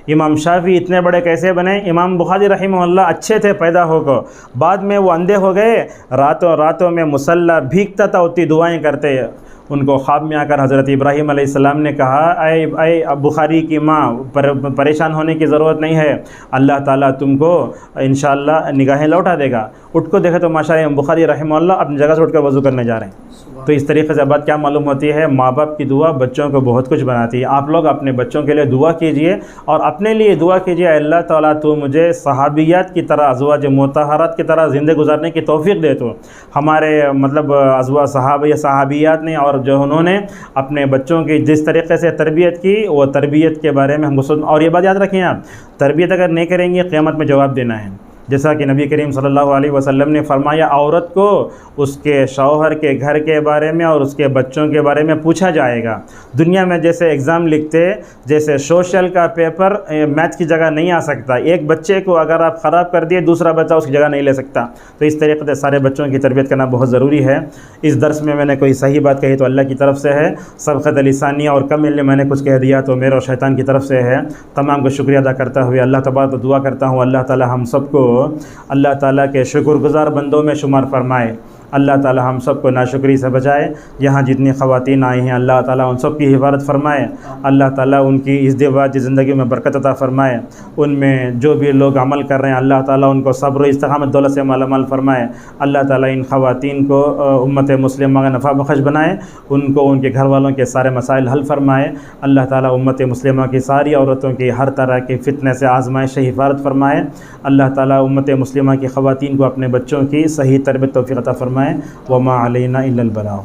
इमाम शाफ़ी इतने बड़े कैसे बने? इमाम बुखारी रहीमहुल्लाह अच्छे थे पैदा होकर, बाद में वो अंधे हो गए, रातों रातों में मुसल्ला भीगता था, उतनी दुआएं करते। उनको ख्वाब में आकर हज़रत इब्राहीम अलैहिस्सलाम ने कहा, ऐ बुखारी की माँ, परेशान होने की ज़रूरत नहीं है, अल्लाह ताला तुमको इंशाअल्लाह निगाहें लौटा देगा। उठ को देखे तो माशाअल्लाह बुखारी रहमतुल्लाह अपनी जगह से उठकर वज़ू करने जा रहे हैं। तो इस तरीक़े से बात क्या मालूम होती है, माँ बाप की दुआ बच्चों को बहुत कुछ बनाती है। आप लोग अपने बच्चों के लिए दुआ कीजिए और अपने लिए दुआ कीजिए, अल्लाह ताला तो मुझे सहाबियात की तरह, अज़वाज मुतहरात की तरह ज़िंदगी गुजारने की तौफ़ीक़ दे। तो हमारे मतलब अज़वाज सहाबा या सहाबियात ने और जो उन्होंने अपने बच्चों की जिस तरीक़े से तरबियत की, वो तरबियत के बारे में हमको सुन। और ये बात याद रखें आप, तरबियत अगर नहीं करेंगे क़यामत में जवाब देना है। जैसा कि नबी करीम सल्लल्लाहु अलैहि वसल्लम ने फरमाया, औरत को उसके शौहर के घर के बारे में और उसके बच्चों के बारे में पूछा जाएगा। दुनिया में जैसे एग्ज़ाम लिखते, जैसे सोशल का पेपर मैथ की जगह नहीं आ सकता, एक बच्चे को अगर आप ख़राब कर दिए दूसरा बच्चा उसकी जगह नहीं ले सकता। तो इस तरीक़े से सारे बच्चों की तरबियत करना बहुत ज़रूरी है। इस दर्स में मैंने कोई सही बात कही तो अल्लाह की तरफ से है, सबक़त लिसानी और कम इल्म मैंने कुछ कह दिया तो मेरे और शैतान की तरफ से है। तमाम को शुक्रिया अदा करता हुए अल्लाह तबारक दुआ करता हूँ अल्लाह ताला हम सबको अल्लाह ताला के शुक्रगुज़ार बंदों में शुमार फरमाए। अल्लाह ताला हम सबको नाशुक्री से बचाए। यहाँ जितनी ख़वातीन आई हैं अल्लाह ताला उन सब की हिफाजत फ़रमाए। अल्लाह ताला उनकी इस दिवाजी ज़िंदगी में बरकत अता फ़रमाए। उनमें जो भी लोग अमल कर रहे हैं अल्लाह ताला उनको सब्र इस्तिक़ामत दौलत से मालामाल फ़रमाए। अल्लाह ताला इन ख़वातीन को उम्मत मुस्लिमा का नफ़ा बख्श बनाए, उनको उनके घर वालों के सारे मसाइल हल फ़रमाए। अल्लाह ताला उम्मत मुस्लिमा की सारी औरतों की हर तरह की फ़ितने से आज़माइश से हिफाजत फ़रमाए। अल्लाह ताला उम्मत मुस्लिमा की ख़वातीन को अपने बच्चों की सही तरबियत तौफ़ीक़ अता फ़रमाए। वमा अलैना इल्लल बलाग।